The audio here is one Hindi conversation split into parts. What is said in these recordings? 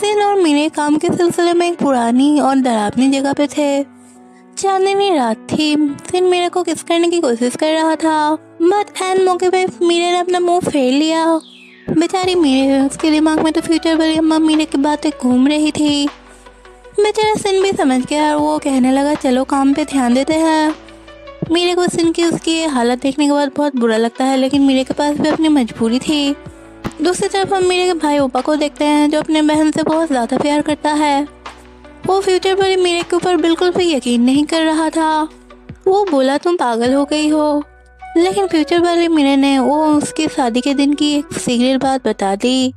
सिन और मीरे काम के सिलसिले में एक पुरानी और डरावनी जगह पे थे। चांदनी रात थी। सिन मीरे को किस करने की कोशिश कर रहा था, बट एन मौके पे मीरे ने अपना मुंह फेर लिया। बेचारी मीरे, उसके दिमाग में तो फ्यूचर वाली अम्मा मीरे की बातें घूम रही थी। बेचारा सिन भी समझ गया और वो कहने लगा चलो काम पे ध्यान देते हैं। मीरे को सिन की उसकी हालत देखने के बाद बहुत बुरा लगता है, लेकिन मीरे के पास भी अपनी मजबूरी थी। दूसरी तरफ हम मीरे के भाई ओपा को देखते हैं, जो अपने बहन से बहुत ज़्यादा प्यार करता है। वो फ्यूचर वाली मीरे के ऊपर बिल्कुल भी यकीन नहीं कर रहा था। वो बोला तुम पागल हो गई हो, लेकिन फ्यूचर वाली मीरे ने वो उसकी शादी के दिन की एक सीक्रेट बात बता दी।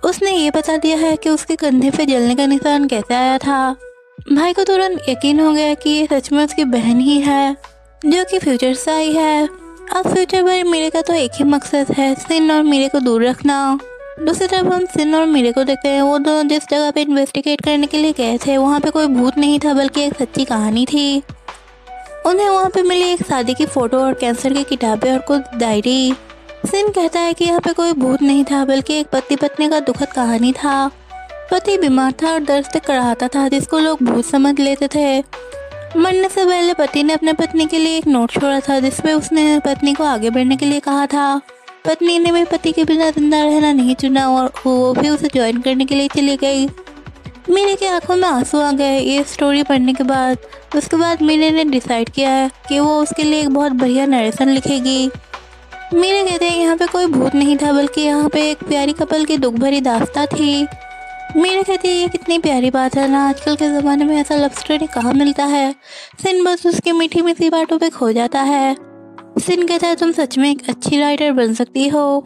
उसने ये बता दिया है कि उसके कंधे पे जलने का निशान कैसे आया था। भाई को तुरंत यकीन हो गया कि ये सच में उसकी बहन ही है, जो कि फ्यूचर से आई है। अब फ्यूचर वाली मीरे का तो एक ही मकसद है, सिन और मीरे को दूर रखना। दूसरी तरफ हम सिन और मीरे को देखते हैं। वो दोनों जिस जगह पे इन्वेस्टिगेट करने के लिए गए थे, वहाँ पे कोई भूत नहीं था, बल्कि एक सच्ची कहानी थी। उन्हें वहाँ पे मिली एक शादी की फ़ोटो और कैंसर की किताबें और कुछ डायरी। सिन कहता है कि यहाँ पे कोई भूत नहीं था, बल्कि एक पति पत्नी का दुखद कहानी था। पति बीमार था और दर्द से कराहता था, जिसको लोग भूत समझ लेते थे। मरने से पहले पति ने अपने पत्नी के लिए एक नोट छोड़ा था, जिसमें उसने पत्नी को आगे बढ़ने के लिए कहा था। पत्नी ने भी पति के बिना जिंदा रहना नहीं चुना और वो भी उसे ज्वाइन करने के लिए चली गई। मीरे की आंखों में आंसू आ गए ये स्टोरी पढ़ने के बाद। उसके बाद मीरे ने डिसाइड किया कि वो उसके लिए एक बहुत बढ़िया नरेशन लिखेगी। मीरे कहते हैं यहाँ पे कोई भूत नहीं था, बल्कि यहाँ पे एक प्यारी कपल की दुख भरी दास्तां थी। मीरे कहती है ये कितनी प्यारी बात है ना, आजकल के ज़माने में ऐसा लव स्टोरी कहाँ मिलता है। सिन बस उसकी मीठी मीठी बातों पे खो जाता है। सिन कहता है तुम सच में एक अच्छी राइटर बन सकती हो।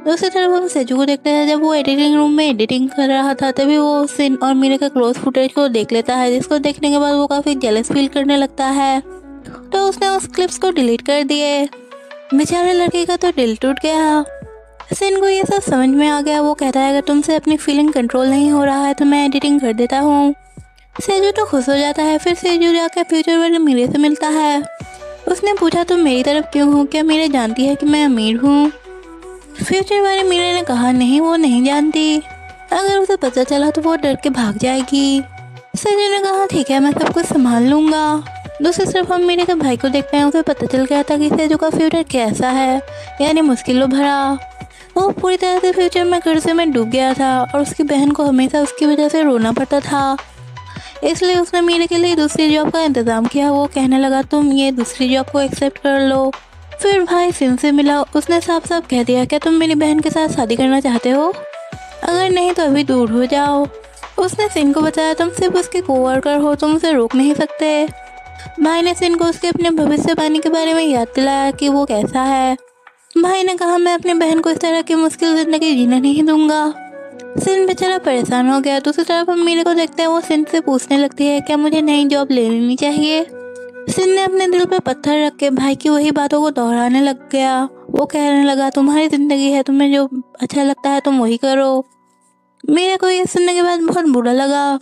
दूसरी तरफ हम सेजू को देखते हैं। जब वो एडिटिंग रूम में एडिटिंग कर रहा था, तभी वो सिन और मीरे का क्लोज फुटेज को देख लेता है, जिसको देखने के बाद वो काफ़ी जेलस फील करने लगता है। तो उसने उस क्लिप्स को डिलीट कर दिए। बेचारे लड़के का तो दिल टूट गया। सिन को ये सब समझ में आ गया। वो कहता है अगर तुमसे अपनी फीलिंग कंट्रोल नहीं हो रहा है तो मैं एडिटिंग कर देता हूँ। सेजू तो खुश हो जाता है। फिर सेजू जाकर फ्यूचर वाले मीरे से मिलता है। उसने पूछा तुम मेरी तरफ क्यों हो, क्या मीरे जानती है कि मैं अमीर हूँ। फ्यूचर वाले मीरे ने कहा नहीं, वो नहीं जानती। अगर उसे पता चला तो वो डर के भाग जाएगी। सेजू ने कहा ठीक है, मैं सब कुछ संभाल लूँगा। दूसरी तरफ हम मीरे के भाई को देखते हैं। उसे पता चल गया था कि सेजू का फ्यूचर कैसा है, यानी मुश्किलों भरा। वो पूरी तरह से फ्यूचर में कर्जे में डूब गया था और उसकी बहन को हमेशा उसकी वजह से रोना पड़ता था। इसलिए उसने मीरे के लिए दूसरी जॉब का इंतज़ाम किया। वो कहने लगा तुम ये दूसरी जॉब को एक्सेप्ट कर लो। फिर भाई सिन से मिला। उसने साफ साफ कह दिया क्या तुम मेरी बहन के साथ शादी करना चाहते हो, अगर नहीं तो अभी दूर हो जाओ। उसने सिन को बताया तुम सिर्फ उसके कोवर्कर हो, तुम उसे रोक नहीं सकते। भाई ने सिन को उसके अपने भविष्यवाणी के बारे में याद दिलाया कि वो कैसा है। भाई ने कहा मैं अपनी बहन को इस तरह की मुश्किल ज़िंदगी जीने नहीं दूंगा। सिन बेचारा परेशान हो गया। दूसरी तरफ हम मीरे को देखते हैं। वो सिन से पूछने लगती है क्या मुझे नई जॉब ले लेनी चाहिए। सिन ने अपने दिल पे पत्थर रख के भाई की वही बातों को दोहराने लग गया। वो कहने लगा तुम्हारी ज़िंदगी है, तुम्हें जो अच्छा लगता है तुम वही करो। मीरे को ये सुनने के बाद बहुत बुरा लगा।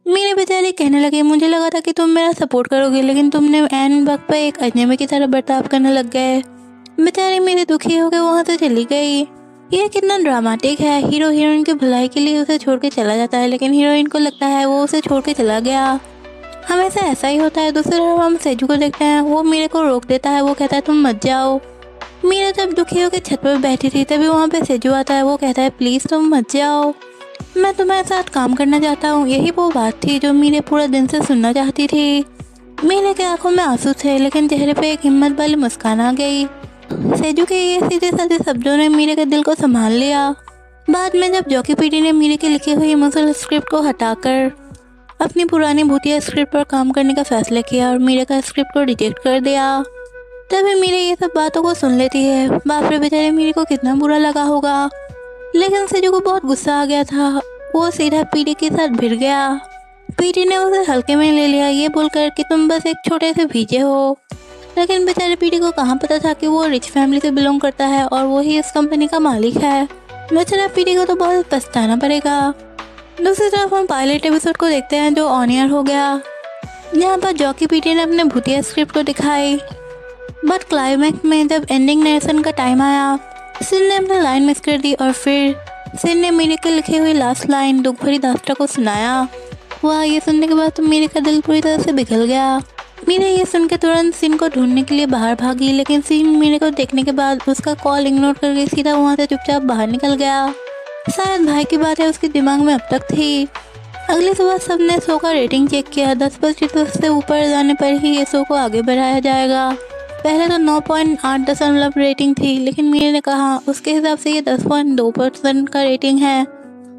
मीरे बेचारी कहने लगी मुझे लगा था कि तुम मेरा सपोर्ट करोगे, लेकिन तुमने ऐन वक्त पर एक अजनबी की तरह बर्ताव करने लग गए। बेचारी मेरी दुखी होकर वहाँ से चली गई। ये कितना ड्रामेटिक है। हीरो हीरोइन की भलाई के लिए उसे छोड़ के चला जाता है, लेकिन हीरोइन को लगता है वो उसे छोड़ के चला गया। हमेशा ऐसा ही होता है। दूसरी तरफ हम सेजू को देखते हैं। वो मीरे को रोक देता है। वो कहता है तुम मत जाओ। मीरा जब दुखी होकर छत पर बैठी थी, तभी वहाँ पे सेजू आता है। वो कहता है प्लीज़ तुम मत जाओ, मैं तुम्हारे साथ काम करना चाहता हूँ। यही वो बात थी जो मीरे पूरा दिन से सुनना चाहती थी। मीरे के आंखों में आंसू थे, लेकिन चेहरे पे एक हिम्मत वाली मुस्कान आ गई। सेजू के ये सीधे साधे शब्दों ने मीरे के दिल को संभाल लिया। बाद में जब जॉकी पीडी ने मीरे की लिखी हुई मुसल स्क्रिप्ट को हटाकर अपनी पुरानी भूतिया स्क्रिप्ट पर काम करने का फैसला किया और मीरे का स्क्रिप्ट को रिजेक्ट कर दिया, तभी मीरे ये सब बातों को सुन लेती है। बाप रे, बेचारे मीरे को कितना बुरा लगा होगा। लेकिन सेजू को बहुत गुस्सा आ गया था। वो सीधा पीडी के साथ भिड़ गया। पीडी ने उसे हल्के में ले लिया, ये बोलकर कि तुम बस एक छोटे से भीजे हो। लेकिन बेचारे पीडी को कहाँ पता था कि वो रिच फैमिली से बिलोंग करता है और वो ही इस कंपनी का मालिक है। बेचारा पीडी को तो बहुत पछताना पड़ेगा। दूसरी तरफ हम पायलट एपिसोड को देखते हैं जो ऑन एयर हो गया, जहाँ पर जॉकी पीडी ने अपने भूतिया स्क्रिप्ट को दिखाई। बट क्लाइमैक्स में जब एंडिंग नरेशन का टाइम आया, सिन ने अपना लाइन मिस कर दी और फिर सिन ने मीरे के लिखे हुए लास्ट लाइन दुख भरी दास्ता को सुनाया। वाह, ये सुनने के बाद तो मीरे का दिल पूरी तरह से पिघल गया। मीरे ये सुन के तुरंत सिन को ढूंढने के लिए बाहर भागी, लेकिन सिन मीरे को देखने के बाद उसका कॉल इग्नोर करके सीधा वहाँ से चुपचाप बाहर निकल गया। शायद भाई की बातें उसके दिमाग में अब तक थी। अगली सुबह सबने शो का रेटिंग चेक किया। 10% से ऊपर जाने पर ही ये शो को आगे बढ़ाया जाएगा। पहले तो 9.8 रेटिंग थी, लेकिन मीरे ने कहा उसके हिसाब से ये 10.2% का रेटिंग है।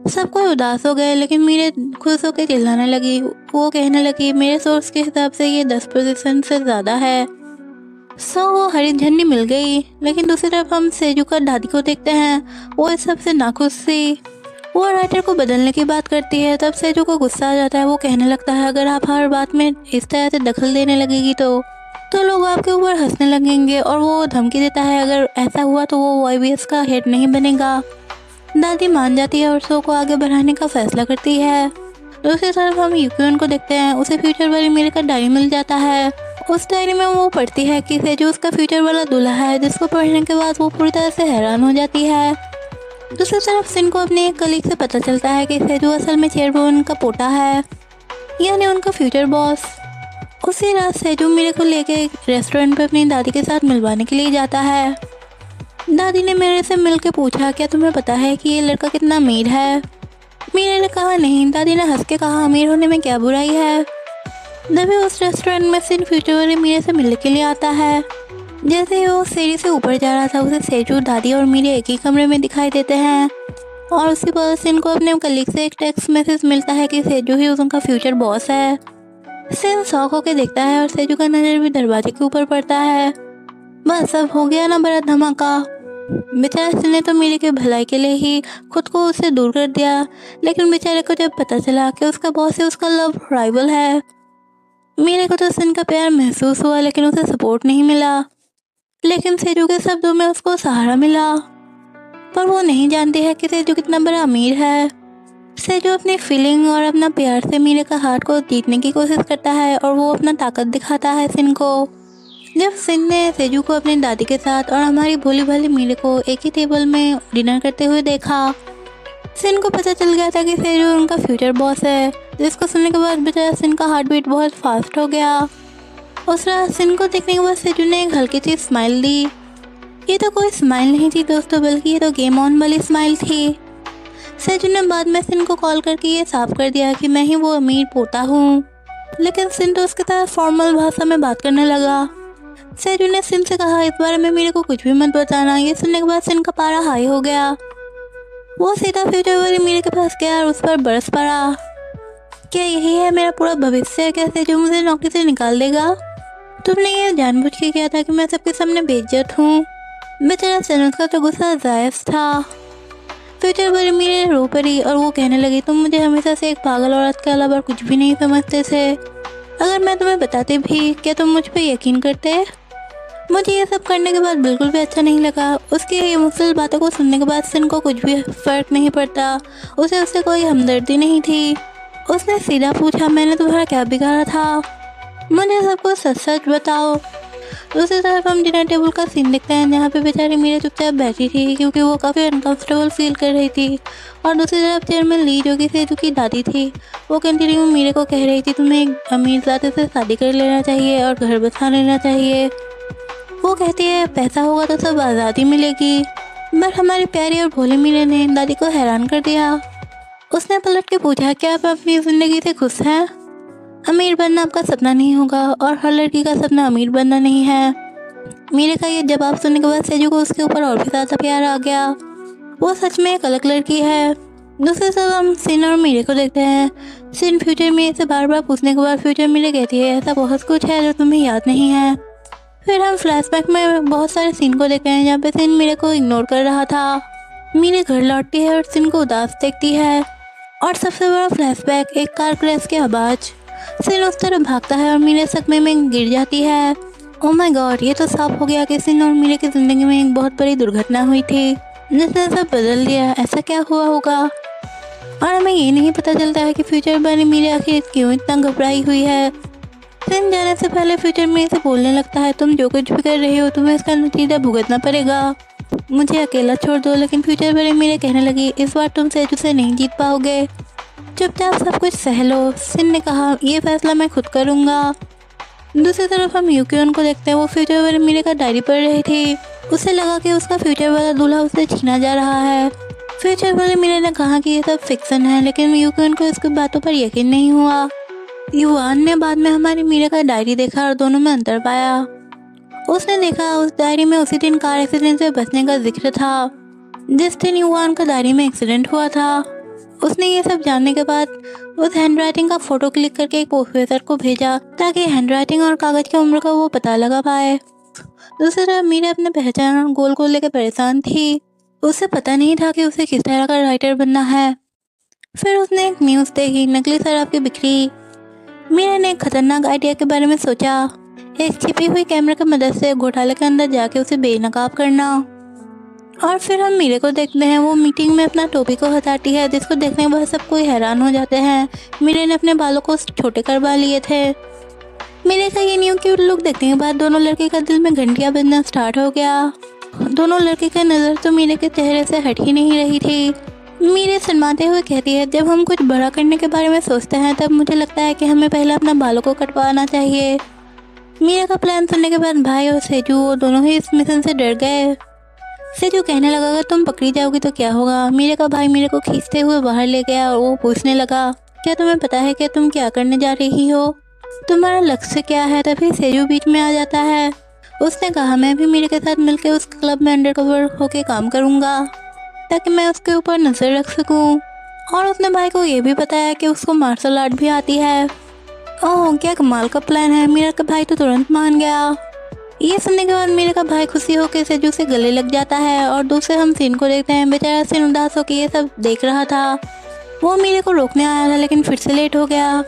सब कोई उदास हो गए, लेकिन मीरे खुश होकर चिल्लाने लगी। वो कहने लगी मेरे सोर्स के हिसाब से ये 10% से ज़्यादा है। सो वो हरी झंडी मिल गई। लेकिन दूसरी तरफ हम सेजू का दादी को देखते हैं। वो इस सब से नाखुश थी। वो राइटर को बदलने की बात करती है। तब सेजू को गुस्सा आ जाता है। वो कहने लगता है अगर आप हर बात में इस तरह से दखल देने लगेगी तो लोग आपके ऊपर हंसने लगेंगे। और वो धमकी देता है अगर ऐसा हुआ तो वो YBS का हेड नहीं बनेगा। दादी मान जाती है और शो को आगे बढ़ाने का फैसला करती है। दूसरी तरफ हम यूक्यून को देखते हैं। उसे फ्यूचर वाली मीरे का डायरी मिल जाता है। उस डायरी में वो पढ़ती है कि सेजू उसका फ्यूचर वाला दूल्हा है, जिसको पढ़ने के बाद वो पूरी तरह से हैरान हो जाती है। दूसरी तरफ सिन को अपने एक कलीग से पता चलता है कि सेजू असल में चेयरमैन का पोता है, यानी उनका फ्यूचर बॉस। उसी रात सेजू मीरे को लेके एक रेस्टोरेंट पे अपनी दादी के साथ मिलवाने के लिए जाता है। दादी ने मेरे से मिल के पूछा क्या तुम्हें पता है कि ये लड़का कितना अमीर है? मीरे ने कहा नहीं। दादी ने हंस के कहा अमीर होने में क्या बुराई है। तभी उस रेस्टोरेंट में सिन फ्यूचर वाले मीरे से मिलने के लिए आता है। जैसे ही वो सीढ़ी से ऊपर जा रहा था, उसे सेजू, दादी और मीरे एक ही कमरे में दिखाई देते हैं। और उसी पर सिन को अपने कलीग से एक टेक्स्ट मैसेज मिलता है कि सेजू ही उनका फ्यूचर बॉस है। सिन शॉक होकर देखता है और सेजू का नज़र भी दरवाजे के ऊपर पड़ता है। बस अब हो गया ना बड़ा धमाका। बेचारे सिन ने तो मीरे के भलाई के लिए ही खुद को उससे दूर कर दिया, लेकिन बेचारे को जब पता चला कि उसका बॉस ही उसका लव राइवल है। मीरे को तो सिन का प्यार महसूस हुआ, लेकिन उसे सपोर्ट नहीं मिला। लेकिन सेजू के शब्दों में उसको सहारा मिला। पर वो नहीं जानती है कि सेजू कितना बड़ा अमीर है। सेजू अपनी फीलिंग और अपना प्यार से मीरे का हार्ट को जीतने की कोशिश करता है और वो अपना ताकत दिखाता है सिन को। जब सिन ने सेजू को अपनी दादी के साथ और हमारी भोली भाली मीरे को एक ही टेबल में डिनर करते हुए देखा, सिन को पता चल गया था कि सेजू उनका फ्यूचर बॉस है। जिसको सुनने के बाद बेचारा सिन का हार्ट बीट बहुत फास्ट हो गया। उस रात सिन को देखने के बाद सेजू ने एक हल्की सी स्माइल दी। ये तो कोई स्माइल नहीं थी दोस्तों, बल्कि ये तो गेम ऑन वाली स्माइल थी। सेजू ने बाद में सिन को कॉल करके ये साफ कर दिया कि मैं ही वो अमीर पोता हूँ। लेकिन सिन तो उसके साथ फॉर्मल भाषा में बात करने लगा। सेजू ने सिन से कहा इस बारे में मेरे को कुछ भी मत बताना। ये सुनने के बाद सिन का पारा हाई हो गया। वो सीधा फ्यूचर वाली मीरे के पास गया और उस पर बरस पड़ा। क्या यही है मेरा पूरा भविष्य? क्या सेजू मुझे नौकरी से निकाल देगा? तुमने ये जानबूझ के किया था कि मैं सबके सामने बेइज्जत हूँ। बेचारा सिन, उसका तो गुस्सा जायज़ था। फ्यूचर वाली मीरे रो पड़ी और वो कहने लगी तुम मुझे हमेशा से एक पागल औरत के अलावा कुछ भी नहीं समझते थे। अगर मैं तुम्हें बताती भी, क्या तुम मुझ पे यकीन करते? मुझे ये सब करने के बाद बिल्कुल भी अच्छा नहीं लगा। उसकी इमोशनल बातों को सुनने के बाद सिन को कुछ भी फ़र्क नहीं पड़ता। उसे उससे कोई हमदर्दी नहीं थी। उसने सीधा पूछा मैंने तुम्हारा क्या बिगाड़ा था? मुझे सब कुछ सच सच बताओ। दूसरी तरफ हम डिनर टेबल का सीन देखते हैं, जहाँ पे बेचारी मीरे चुपचाप बैठी थी क्योंकि वो काफ़ी अनकंफर्टेबल फील कर रही थी। और दूसरी तरफ चेयरमैन ली, जो कि सेजू की दादी थी, वो कंटिन्यू मीरे को कह रही थी तुम्हें एक अमीरजादे से शादी कर लेना चाहिए और घर बसा लेना चाहिए। वो कहती है पैसा होगा तो सब आज़ादी मिलेगी। पर हमारी प्यारी और भोली मीरे ने दादी को हैरान कर दिया। उसने पलट के पूछा क्या आप अपनी ज़िंदगी से खुश हैं? अमीर बनना आपका सपना नहीं होगा और हर लड़की का सपना अमीर बनना नहीं है। मीरे का ये जवाब सुनने के बाद सेजू को उसके ऊपर और भी ज़्यादा प्यार आ गया। वो सच में एक अलग लड़की है। दूसरे तरफ हम सिन और मीरे को देखते हैं। सिन फ्यूचर मीरे से बार बार पूछने के बाद फ्यूचर मीरे कहती है ऐसा बहुत कुछ है जो तुम्हें याद नहीं है। फिर हम फ्लैशबैक में बहुत सारे सीन को देखते हैं जहाँ पे सिन मीरे को इग्नोर कर रहा था। मीरे घर लौटती है और सिन को उदास देखती है। और सबसे बड़ा फ्लैशबैक एक कार क्रैश की आवाज़। सिन उस तरफ भागता है और मीरे सदमे में गिर जाती है। ओह माय गॉड, ये तो साफ हो गया कि सिन और मीरे की ज़िंदगी में एक बहुत बड़ी दुर्घटना हुई थी जिसने सब बदल दिया। ऐसा क्या हुआ होगा? और हमें ये नहीं पता चलता है कि फ्यूचर वाली मीरे आखिर क्यों इतना घबराई हुई है। सिन जाने से पहले फ्यूचर मीरे से बोलने लगता है तुम जो कुछ भी कर रहे हो तुम्हें इसका नतीजा भुगतना पड़ेगा। मुझे अकेला छोड़ दो। लेकिन फ्यूचर वाली मीरे कहने लगी, इस बार तुम सेजू से नहीं जीत पाओगे, चुपचाप सब कुछ सह लो। सिन ने कहा, ये फैसला मैं खुद करूँगा। दूसरी तरफ हम यूक्योन को देखते हैं। वो फ्यूचर वाली मीरे का डायरी पढ़ रही थी। उसे लगा कि उसका फ्यूचर वाला दूल्हा उसे छीना जा रहा है। फ्यूचर वाली मीरे ने कहा कि ये सब फिक्सन है, लेकिन यूक्योन को इसकी बातों पर यकीन नहीं हुआ। युवान ने बाद में हमारी मीरे का डायरी देखा और दोनों में अंतर पाया। उसने देखा उस डायरी में उसी दिन कार एक्सीडेंट से बचने का जिक्र था जिस दिन युवान का डायरी में एक्सीडेंट हुआ था। उसने ये सब जानने के बाद उस हैंडराइटिंग का फोटो क्लिक करके एक प्रोफेसर को भेजा ताकि हैंडराइटिंग और कागज की उम्र का वो पता लगा पाए। दूसरी तरफ मीरा अपने पहचान गोल को लेकर परेशान थी। उसे पता नहीं था कि उसे किस तरह का राइटर बनना है। फिर उसने एक न्यूज़ देखी, नकली शराब की बिक्री। मीरा ने एक खतरनाक आइडिया के बारे में सोचा, एक छिपी हुई कैमरे की मदद से घोटाले के अंदर जाके उसे बेनकाब करना। और फिर हम मीरे को देखते हैं, वो मीटिंग में अपना टोपी को हटाती है, जिसको देखने के बाद सब कोई हैरान हो जाते हैं। मीरे ने अपने बालों को छोटे करवा लिए थे। मीरे का ये न्यू क्यूट लुक देखने के बाद दोनों लड़के का दिल में घंटियां बजना स्टार्ट हो गया। दोनों लड़के की नज़र तो मीरे के चेहरे से हट ही नहीं रही थी। मीरे शर्माते हुए कहती है, जब हम कुछ बड़ा करने के बारे में सोचते हैं तब मुझे लगता है कि हमें पहले अपना बालों को कटवाना चाहिए। मीरा का प्लान सुनने के बाद भाई और सेजू दोनों ही इस मिशन से डर गए। सेजू कहने लगा, अगर तुम पकड़ी जाओगी तो क्या होगा। मीरे का भाई मीरे को खींचते हुए बाहर ले गया और वो पूछने लगा, क्या तुम्हें पता है कि तुम क्या करने जा रही हो, तुम्हारा लक्ष्य क्या है। तभी सेजू बीच में आ जाता है। उसने कहा, मैं भी मीरे के साथ मिलकर उस क्लब में अंडरकवर होके काम करूँगा ताकि मैं उसके ऊपर नज़र रख सकूँ। और उसने भाई को ये भी बताया कि उसको मार्शल आर्ट भी आती है। ओह, क्या कमाल का प्लान है। मीरा का भाई तो तुरंत मान गया। ये सुनने के बाद मीरा का भाई खुशी होकर सेजू से गले लग जाता है। और दूसरे हम सीन को देखते हैं। बेचारा सीन उदास होकर ये सब देख रहा था। वो मीरे को रोकने आया था लेकिन फिर से लेट हो गया।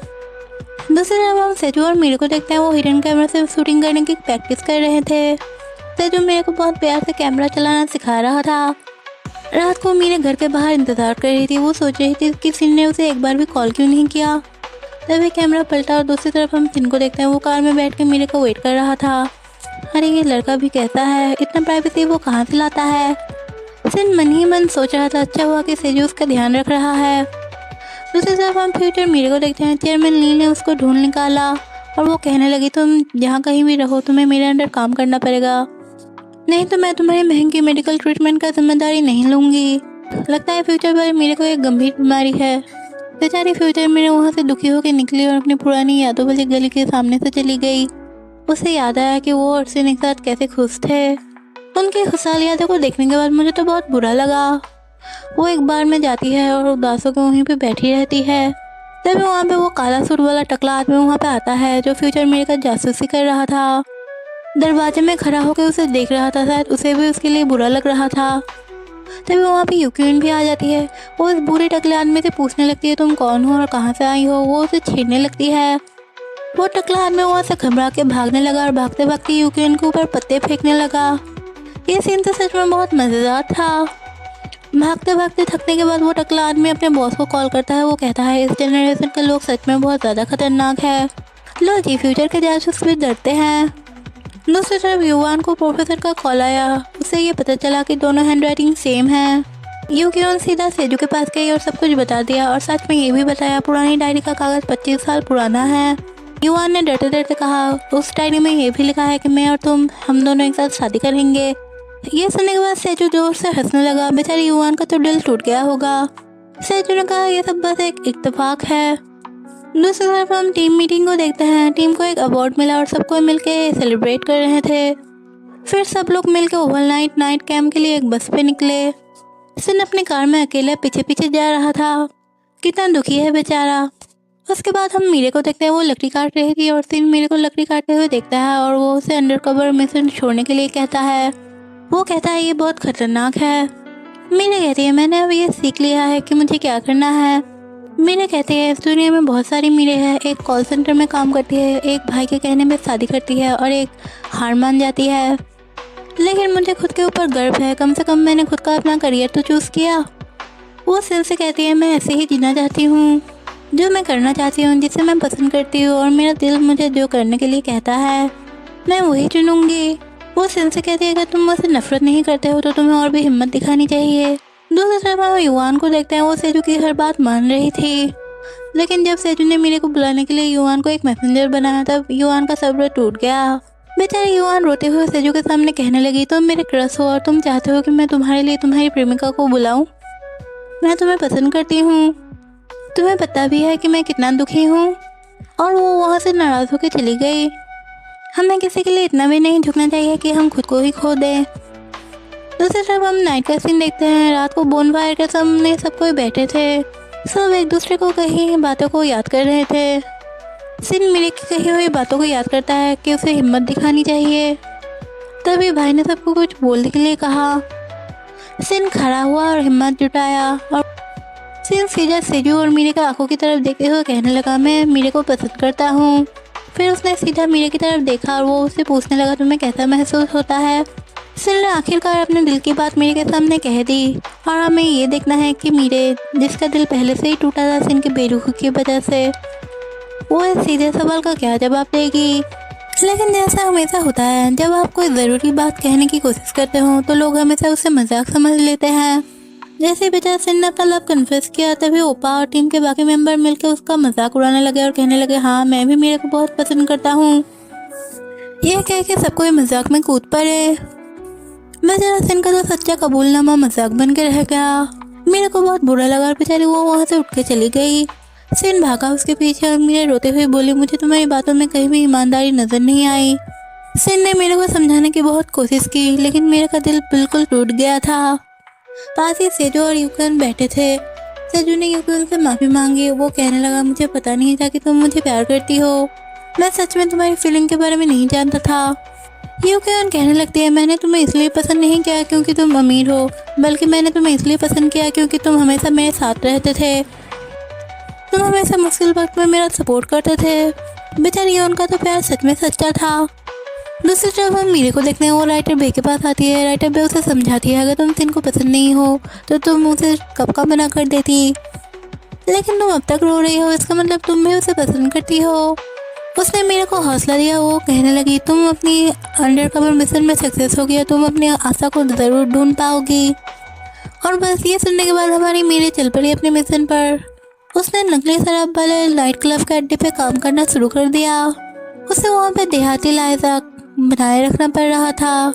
दूसरी तरफ हम सेजू और मीरे को देखते हैं। वो हिडन कैमरा से शूटिंग करने की प्रैक्टिस कर रहे थे। सेजू मीरे को बहुत प्यार से कैमरा चलाना सिखा रहा था। रात को मीरे घर के बाहर इंतजार कर रही थी। वो सोच रही थी कि सिन ने उसे एक बार भी कॉल क्यों नहीं किया। तभी कैमरा पलटा और दूसरी तरफ हम सिन को देखते हैं। वो कार में बैठ के मीरे को वेट कर रहा था। अरे ये लड़का भी कैसा है, इतना प्राइवेसी वो कहाँ से लाता है। सिन मन ही मन सोच रहा था, अच्छा हुआ कि सेजू उसका ध्यान रख रहा है। दूसरी तरफ हम फ्यूचर मीरे को देखते हैं। चेयरमैन ली ने उसको ढूंढ निकाला और वो कहने लगी, तुम जहाँ कहीं भी रहो तुम्हें मेरे अंडर काम करना पड़ेगा, नहीं तो मैं तुम्हारी महंगी मेडिकल ट्रीटमेंट का जिम्मेदारी नहीं लूँगी। लगता है फ्यूचर वाले मीरे को एक गंभीर बीमारी है। बेचारी फ्यूचर मीरे वहाँ से दुखी होकर निकली और अपनी पुरानी यादों वाली गली के सामने से चली गई। उसे याद आया कि वो और सिन एक साथ कैसे खुश थे। उनकी खुशहाल यादों को देखने के बाद मुझे तो बहुत बुरा लगा। वो एक बार में जाती है और उदास होकर वहीं पे बैठी रहती है। तभी वहाँ पे वो काला सूट वाला टकला आदमी वहाँ पे आता है जो फ्यूचर मीरे का जासूसी कर रहा था। दरवाजे में खड़ा होकर उसे देख रहा था, शायद उसे भी उसके लिए बुरा लग रहा था। तभी वहाँ पे यूक्योन भी आ जाती है। वो उस बूढ़े टकले आदमी से पूछने लगती है, तुम कौन हो और कहाँ से आई हो। वो उसे छेड़ने लगती है। वो टकला आदमी वहाँ से घबरा के भागने लगा और भागते भागते यूक्योन के ऊपर पत्ते फेंकने लगा। ये सीन तो सच में बहुत मज़ेदार था। भागते भागते थकने के बाद वो टकला आदमी अपने बॉस को कॉल करता है। वो कहता है, इस जनरेशन के लोग सच में बहुत ज़्यादा खतरनाक है। लो जी, फ्यूचर के जासूस भी डरते हैं। दूसरी तरफ युवान को प्रोफेसर का कॉल आया। उसे ये पता चला कि दोनों हैंडराइटिंग सेम है। यूक्योन सीधा सेजू के पास गई और सब कुछ बता दिया और सच में ये भी बताया पुरानी डायरी का कागज़ 25 साल पुराना है। युवान ने डरते डरते कहा, उस डायरी में ये भी लिखा है कि मैं और तुम हम दोनों एक साथ शादी करेंगे। ये सुनने के बाद सेजू जोर से हंसने लगा। बेचारी युवान का तो दिल टूट गया होगा। सेजू ने कहा, ये सब बस एक इत्तेफाक है। दूसरी तरफ हम टीम मीटिंग को देखते हैं। टीम को एक अवार्ड मिला और सबको मिलके सेलिब्रेट कर रहे थे। फिर सब लोग मिलके ओवरनाइट नाइट कैंप के लिए एक बस पे निकले। सिन अपनी कार में अकेले पीछे पीछे जा रहा था। कितना दुखी है बेचारा। उसके बाद हम मीरे को देखते हैं। वो लकड़ी काट रही थी और सिन मीरे को लकड़ी काटते हुए देखता है और वो उसे अंडरकवर मिशन छोड़ने के लिए कहता है। वो कहता है, ये बहुत खतरनाक है। मीरे कहती है, मैंने अब ये सीख लिया है कि मुझे क्या करना है। मीरे कहती है, इस दुनिया में बहुत सारी मीरे हैं। एक कॉल सेंटर में काम करती है, एक भाई के कहने में शादी करती है और एक हार मान जाती है। लेकिन मुझे खुद के ऊपर गर्व है, कम से कम मैंने खुद का अपना करियर तो चूज़ किया। वो सिन से कहती है, मैं ऐसे ही जीना चाहती हूँ, जो मैं करना चाहती हूँ, जिसे मैं पसंद करती हूँ और मेरा दिल मुझे जो करने के लिए कहता है मैं वही चुनूँगी। वो सिन से कहती है कि तुम मुझसे नफरत नहीं करते हो तो तुम्हें और भी हिम्मत दिखानी चाहिए। दूसरी तरफ हम युवान को देखते हैं, वो सेजू की हर बात मान रही थी। लेकिन जब सेजू ने मीरे को बुलाने के लिए युवान को एक मैसेंजर बनाया तब युवान का सब्र टूट गया। बेचारी युवान रोते हुए सेजू के सामने कहने लगी, तुम मेरे क्रश हो और तुम चाहते हो कि मैं तुम्हारे लिए तुम्हारी प्रेमिका को बुलाऊं। मैं तुम्हें पसंद करती हूँ, तुम्हें पता भी है कि मैं कितना दुखी हूँ। और वो वहाँ से नाराज़ होकर चली गई। हमें किसी के लिए इतना भी नहीं झुकना चाहिए कि हम खुद को ही खो दें। दूसरी तरफ हम नाइट का सीन देखते हैं। रात को बोनफायर के सामने सब कोई बैठे थे, सब एक दूसरे को कही बातों को याद कर रहे थे। सिन मीरे की कही हुई बातों को याद करता है कि उसे हिम्मत दिखानी चाहिए। तभी भाई ने सबको कुछ बोलने के लिए कहा। सिन खड़ा हुआ और हिम्मत जुटाया और सिन सीधा सेजू और मीरे की आंखों की तरफ देखते हुए कहने लगा, मैं मीरे को पसंद करता हूँ। फिर उसने सीधा मीरे की तरफ देखा और वो उससे पूछने लगा, तुम्हें कैसा महसूस होता है। सिन ने आखिरकार अपने दिल की बात मीरे के सामने कह दी और हमें ये देखना है कि मीरे, जिसका दिल पहले से ही टूटा था सिन की बेरुखी की वजह से, वो इस सीधे सवाल का क्या जवाब देगी। लेकिन जैसा हमेशा होता है, जब आप कोई ज़रूरी बात कहने की कोशिश करते हो तो लोग हमेशा उसे मजाक समझ लेते हैं। जैसे बेचारा सिन ने अपना लव कन्फेस किया तभी ओपा और टीम के बाकी मेंबर मिलकर उसका मजाक उड़ाने लगे और कहने लगे, हाँ मैं भी मीरे को बहुत पसंद करता हूँ। यह कह के सबको मजाक में कूद पड़े। बेचारा सिन का तो सच्चा कबूलनामा मजाक बन के रह गया। मीरे को बहुत बुरा लगा और बेचारी वो वहाँ से उठ के चली गई। सिन भागा उसके पीछे और मीरे रोते हुए बोली, मुझे तुम्हारी बातों में कहीं भी ईमानदारी नजर नहीं आई। सिन ने मीरे को समझाने की बहुत कोशिश की लेकिन मीरे का दिल बिल्कुल टूट गया था। पास ही सेजू और यूकन बैठे थे। सेजू ने यूकन से माफ़ी मांगी। वो कहने लगा, मुझे पता नहीं था कि तुम मुझे प्यार करती हो, मैं सच में तुम्हारी फीलिंग के बारे में नहीं जानता था। यूकन कहने लगती है, मैंने तुम्हें इसलिए पसंद नहीं किया क्योंकि तुम अमीर हो, बल्कि मैंने तुम्हें इसलिए पसंद किया क्योंकि तुम हमेशा मेरे साथ रहते थे, तुम हमेशा मुश्किल वक्त में मेरा सपोर्ट करते थे। बेचारी उनका तो प्यार सच में सच्चा था। दूसरी तरफ हम मीरे को देखते हैं। वो राइटर बे के पास आती है। राइटर बे उसे समझाती है, अगर तुम सिन को पसंद नहीं हो तो तुम उसे कब का मना कर देती, लेकिन तुम अब तक रो रही हो, इसका मतलब तुम भी उसे पसंद करती हो। उसने मीरे को हौसला दिया। वो कहने लगी, तुम अपनी अंडर कवर मिशन में सक्सेस हो गया, तुम अपनी आशा को ज़रूर ढूंढ पाओगी। और बस ये सुनने के बाद हमारी मीरे चल पड़ी अपने मिशन पर। उसने नकली शराब वाले नाइट क्लब के अड्डे पे काम करना शुरू कर दिया। उसे वहाँ पे देहाती लाइजाक बनाए रखना पड़ रहा था।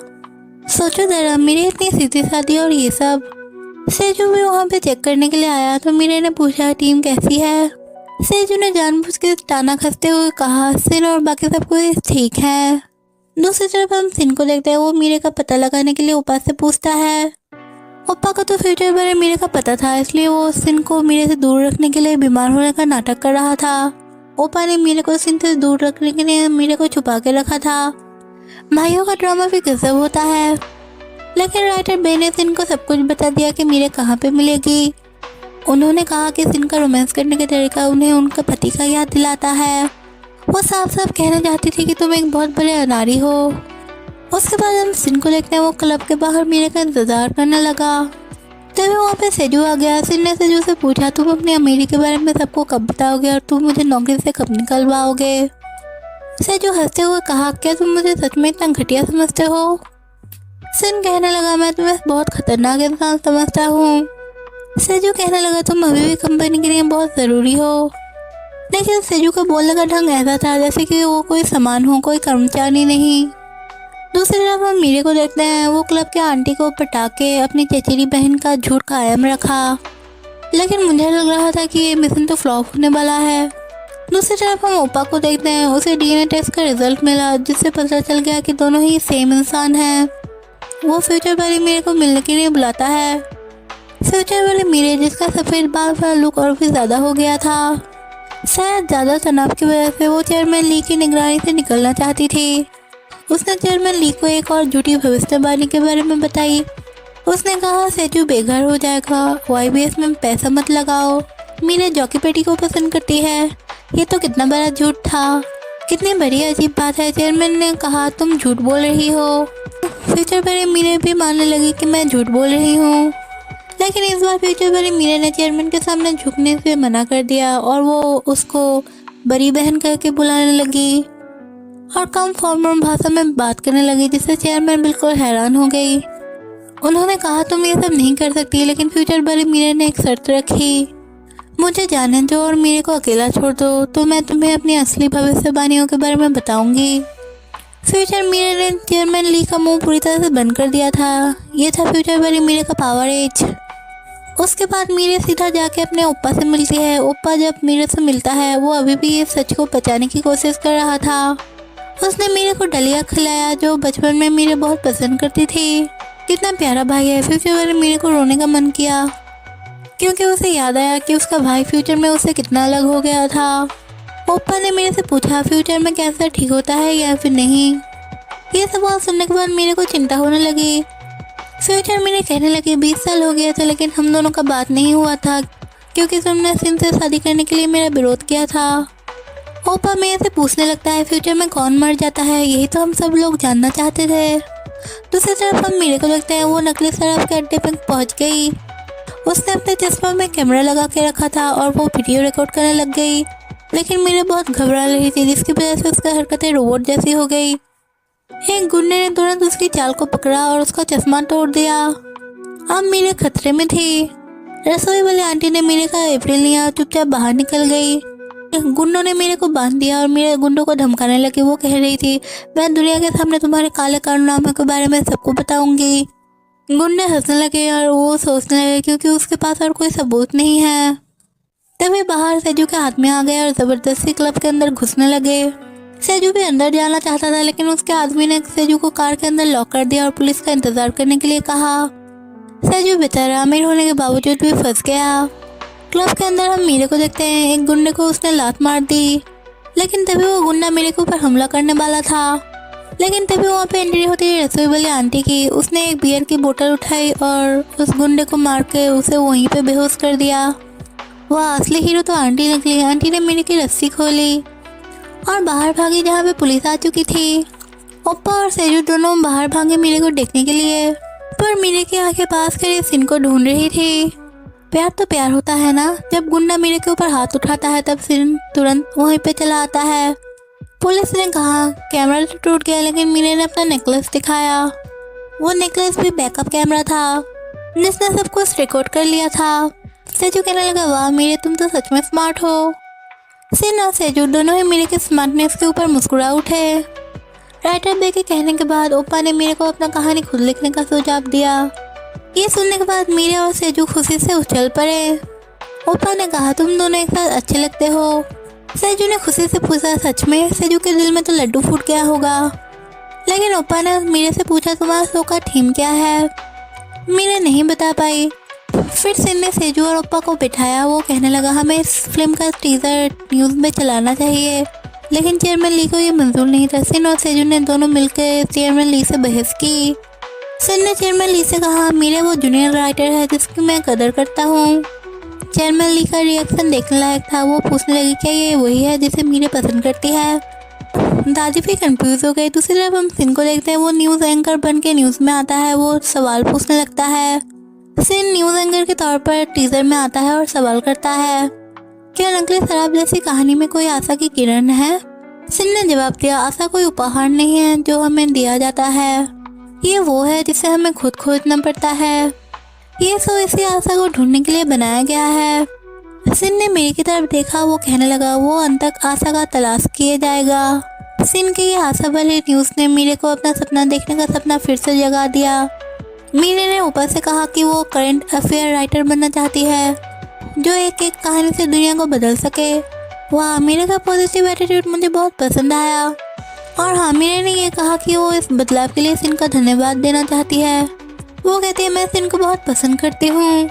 सोचो जरा, मीरे इतनी सीधी सादी और ये सब। सेजू भी वहाँ पे चेक करने के लिए आया तो मीरे ने पूछा, टीम कैसी है। सेजू ने जानबूझ के ताना खसते हुए कहा, सिन और बाकी सब कुछ ठीक है। दूसरी तरफ हम सिन को देखते हैं। वो मीरे का पता लगाने के लिए ओपा से पूछता है। ओपा को तो फ्यूचर बारे मीरे का पता था, इसलिए वो सिन को मीरे से दूर रखने के लिए बीमार होने का नाटक कर रहा था। ओपा ने मीरे को सिन से दूर रखने के लिए मीरे को छुपा के रखा था। भाइयों का ड्रामा भी गजब होता है। लेकिन राइटर बे ने सिन को सब कुछ बता दिया कि मीरे कहाँ पे मिलेगी। उन्होंने कहा कि सिन का रोमांस करने का तरीका उन्हें उनका पति का याद दिलाता है। वो साफ साफ कहना चाहती थी कि तुम एक बहुत बड़े अनाड़ी हो। उसके बाद हम सिन को देखते हैं। वो क्लब के बाहर मीरे का इंतजार करने लगा। तभी वहाँ पे सेजू आ गया। सिन ने सेजू से पूछा, तुम अपनी अमीरी के बारे में सबको कब बताओगे और तुम मुझे नौकरी से कब निकलवाओगे। सेजू हंसते हुए कहा, क्या तुम मुझे सच में इतना घटिया समझते हो। सिन कहने लगा, मैं तुम्हें बहुत खतरनाक इंसान समझता हूँ। सेजू कहने लगा, तुम अभी भी कंपनी के लिए बहुत ज़रूरी हो। लेकिन सेजू का बोलने का ढंग ऐसा था जैसे कि वो कोई सामान हो, कोई कर्मचारी नहीं। दूसरी तरफ हम मीरे को देखते हैं। वो क्लब के आंटी को पटा के अपनी चचेरी बहन का झूठ कायम रखा, लेकिन मुझे लग रहा था कि ये मिशन तो फ्लॉप होने वाला है। दूसरी तरफ हम ओपा को देखते हैं। उसे डीएनए टेस्ट का रिजल्ट मिला जिससे पता चल गया कि दोनों ही सेम इंसान हैं। वो फ्यूचर वाले मीरे को मिलने के लिए बुलाता है। फ्यूचर वाले मीरे, जिसका सफ़ेद बाल वाला लुक और भी ज़्यादा हो गया था, शायद ज़्यादा तनाव की वजह से वो चेयरमैन ली की निगरानी से निकलना चाहती थी। उसने चेयरमैन ली को एक और झूठी भविष्यवाणी के बारे में बताई। उसने कहा, सेजू बेघर हो जाएगा, YBS में पैसा मत लगाओ, मीरे जॉकी पेटी को पसंद करती है। ये तो कितना बड़ा झूठ था, कितनी बड़ी अजीब बात है। चेयरमैन ने कहा, तुम झूठ बोल रही हो। फ्यूचर वाले मीरे भी मानने लगी कि मैं झूठ बोल रही हूँ। लेकिन इस बार फ्यूचर वाले मीरे ने चेयरमैन के सामने झुकने से मना कर दिया और वो उसको बड़ी बहन करके बुलाने लगी। और कम फॉर्मल भाषा में बात करने लगी, जिससे चेयरमैन बिल्कुल हैरान हो गई। उन्होंने कहा तुम ये सब नहीं कर सकती, लेकिन फ्यूचर वाली मीरा ने एक शर्त रखी, मुझे जाने दो और मीरे को अकेला छोड़ दो तो मैं तुम्हें अपनी असली भविष्यवाणियों के बारे में बताऊंगी। फ्यूचर मीरे ने चेयरमैन ली का मुंह पूरी तरह से बंद कर दिया था। ये था फ्यूचर वाली मीरे का पावर एज। उसके बाद मीरे सीधा जाके अपने ओप्पा से मिलती है। ओप्पा जब मीरे से मिलता है वो अभी भी ये सच को बचाने की कोशिश कर रहा था। उसने मीरे को दलिया खिलाया जो बचपन में मीरे बहुत पसंद करती थी। कितना प्यारा भाई है। फ्यूचर वाले मीरे को रोने का मन किया, क्योंकि उसे याद आया कि उसका भाई फ्यूचर में उससे कितना अलग हो गया था। ओप्पा ने मेरे से पूछा फ्यूचर में कैंसर ठीक होता है या फिर नहीं। ये सब बात सुनने के बाद मेरे को चिंता होने लगी। फ्यूचर मेरे कहने लगे 20 साल हो गया था लेकिन हम दोनों का बात नहीं हुआ था, क्योंकि तुमने सिन से शादी करने के लिए मेरा विरोध किया था। ओप्पा मेरे से पूछने लगता है फ्यूचर में कौन मर जाता है, यही तो हम सब लोग जानना चाहते थे। दूसरी तरफ हम मेरे को लगता है वो नकली शराब के अड्डे पर पहुँच गई। उसने अपने चश्मा में कैमरा लगा के रखा था और वो वीडियो रिकॉर्ड करने लग गई, लेकिन मेरे बहुत घबरा रही थी, जिसकी वजह से उसकी हरकतें रोबोट जैसी हो गई। एक गुंडे ने तुरंत उसकी चाल को पकड़ा और उसका चश्मा तोड़ दिया। अब मेरे खतरे में थी। रसोई वाली आंटी ने मेरे का एप्रिल लिया और चुपचाप बाहर निकल गई। गुंडों ने मेरे को बांध दिया और मेरे गुंडों को धमकाने लगी। वो कह रही थी मैं दुनिया के सामने तुम्हारे काले कारनामों के बारे में सबको बताऊंगी। गुंडे हंसने लगे और वो सोचने लगे क्योंकि उसके पास और कोई सबूत नहीं है। तभी बाहर सेजू के हाथ में आ गए और जबरदस्ती क्लब के अंदर घुसने लगे। सेजू भी अंदर जाना चाहता था, लेकिन उसके आदमी ने सेजू को कार के अंदर लॉक कर दिया और पुलिस का इंतजार करने के लिए कहा। सेजू बेचारा अमीर होने के बावजूद भी फंस गया। क्लब के अंदर हम मीरे को देखते हैं। एक गुंडे को उसने लात मार दी, लेकिन तभी वो गुंडा मेरे के ऊपर हमला करने वाला था। लेकिन तभी वहाँ पे एंट्री होती है रसोई वाली आंटी की। उसने एक बियर की बोतल उठाई और उस गुंडे को मार के उसे वहीं पे बेहोश कर दिया। वह असली हीरो तो आंटी निकली। आंटी ने मेरे की रस्सी खोली और बाहर भागी, जहाँ पे पुलिस आ चुकी थी। ओप्पा और सेजू दोनों बाहर भागे मेरे को देखने के लिए, पर मेरे की आंखें पास कर सिन को ढूंढ रही थी। प्यार तो प्यार होता है ना। जब गुंडा मेरे के ऊपर हाथ उठाता है तब सिन तुरंत वहीं पे चला आता है। पुलिस ने कहा कैमरा तो टूट गया, लेकिन मीरे ने अपना नेकलेस दिखाया। वो नेकलेस भी बैकअप कैमरा था जिसने सब कुछ रिकॉर्ड कर लिया था। सेजू कहने लगा वाह मीरे तुम तो सच में स्मार्ट हो। सिन और सेजू दोनों ही मीरे के स्मार्टनेस के ऊपर मुस्कुरा उठे। राइटर बे के कहने के बाद ओप्पा ने मीरे को अपना कहानी खुद लिखने का सुझाव दिया। ये सुनने के बाद मीरे और सेजू खुशी से उछल पड़े। ओप्पा ने कहा तुम दोनों एक साथ अच्छे लगते हो। सेजू ने खुशी से पूछा सच में? सेजू के दिल में तो लड्डू फूट गया होगा। लेकिन ओप्पा ने मीरे से पूछा तुम्हारा शो का थीम क्या है? मीरे नहीं बता पाई। फिर सिन ने सेजू और ओप्पा को बिठाया। वो कहने लगा हमें इस फिल्म का टीजर न्यूज़ में चलाना चाहिए, लेकिन चेयरमैन ली को ये मंजूर नहीं था। सिन और सेजू ने दोनों मिलकर चेयरमैन ली से बहस की। सिन ने चेयरमैन ली से कहा मीरे वो जूनियर राइटर है जिसकी मैं कदर करता हूँ। चेयरमैन ली का रिएक्शन देखने लायक था। वो पूछने लगी क्या ये वही है जिसे मीरे पसंद करती है? दादी भी कंफ्यूज हो गई। दूसरी तरफ हम सिन को देखते हैं। वो न्यूज़ एंकर बन के न्यूज़ में आता है। वो सवाल पूछने लगता है। सिन न्यूज़ एंकर के तौर पर टीजर में आता है और सवाल करता है क्या नकली शराब जैसी कहानी में कोई आशा की किरण है? सिन ने जवाब दिया आशा कोई उपहार नहीं है जो हमें दिया जाता है, ये वो है जिसे हमें खुद खोजना पड़ता है। ये शो इसी आशा को ढूंढने के लिए बनाया गया है। सिन ने मेरे की तरफ देखा। वो कहने लगा वो अंत तक आशा का तलाश किया जाएगा। सिन के ये आशा वाली न्यूज़ ने मीरे को अपना सपना देखने का सपना फिर से जगा दिया। मीरे ने ऊपर से कहा कि वो करंट अफेयर राइटर बनना चाहती है जो एक एक कहानी से दुनिया को बदल सके। वाह, मीरे का पॉजिटिव एटीट्यूड मुझे बहुत पसंद आया। और हाँ, मीरे ने ये कहा कि वो इस बदलाव के लिए सिन का धन्यवाद देना चाहती है। वो कहती है मैं सिन को बहुत पसंद करती हूँ।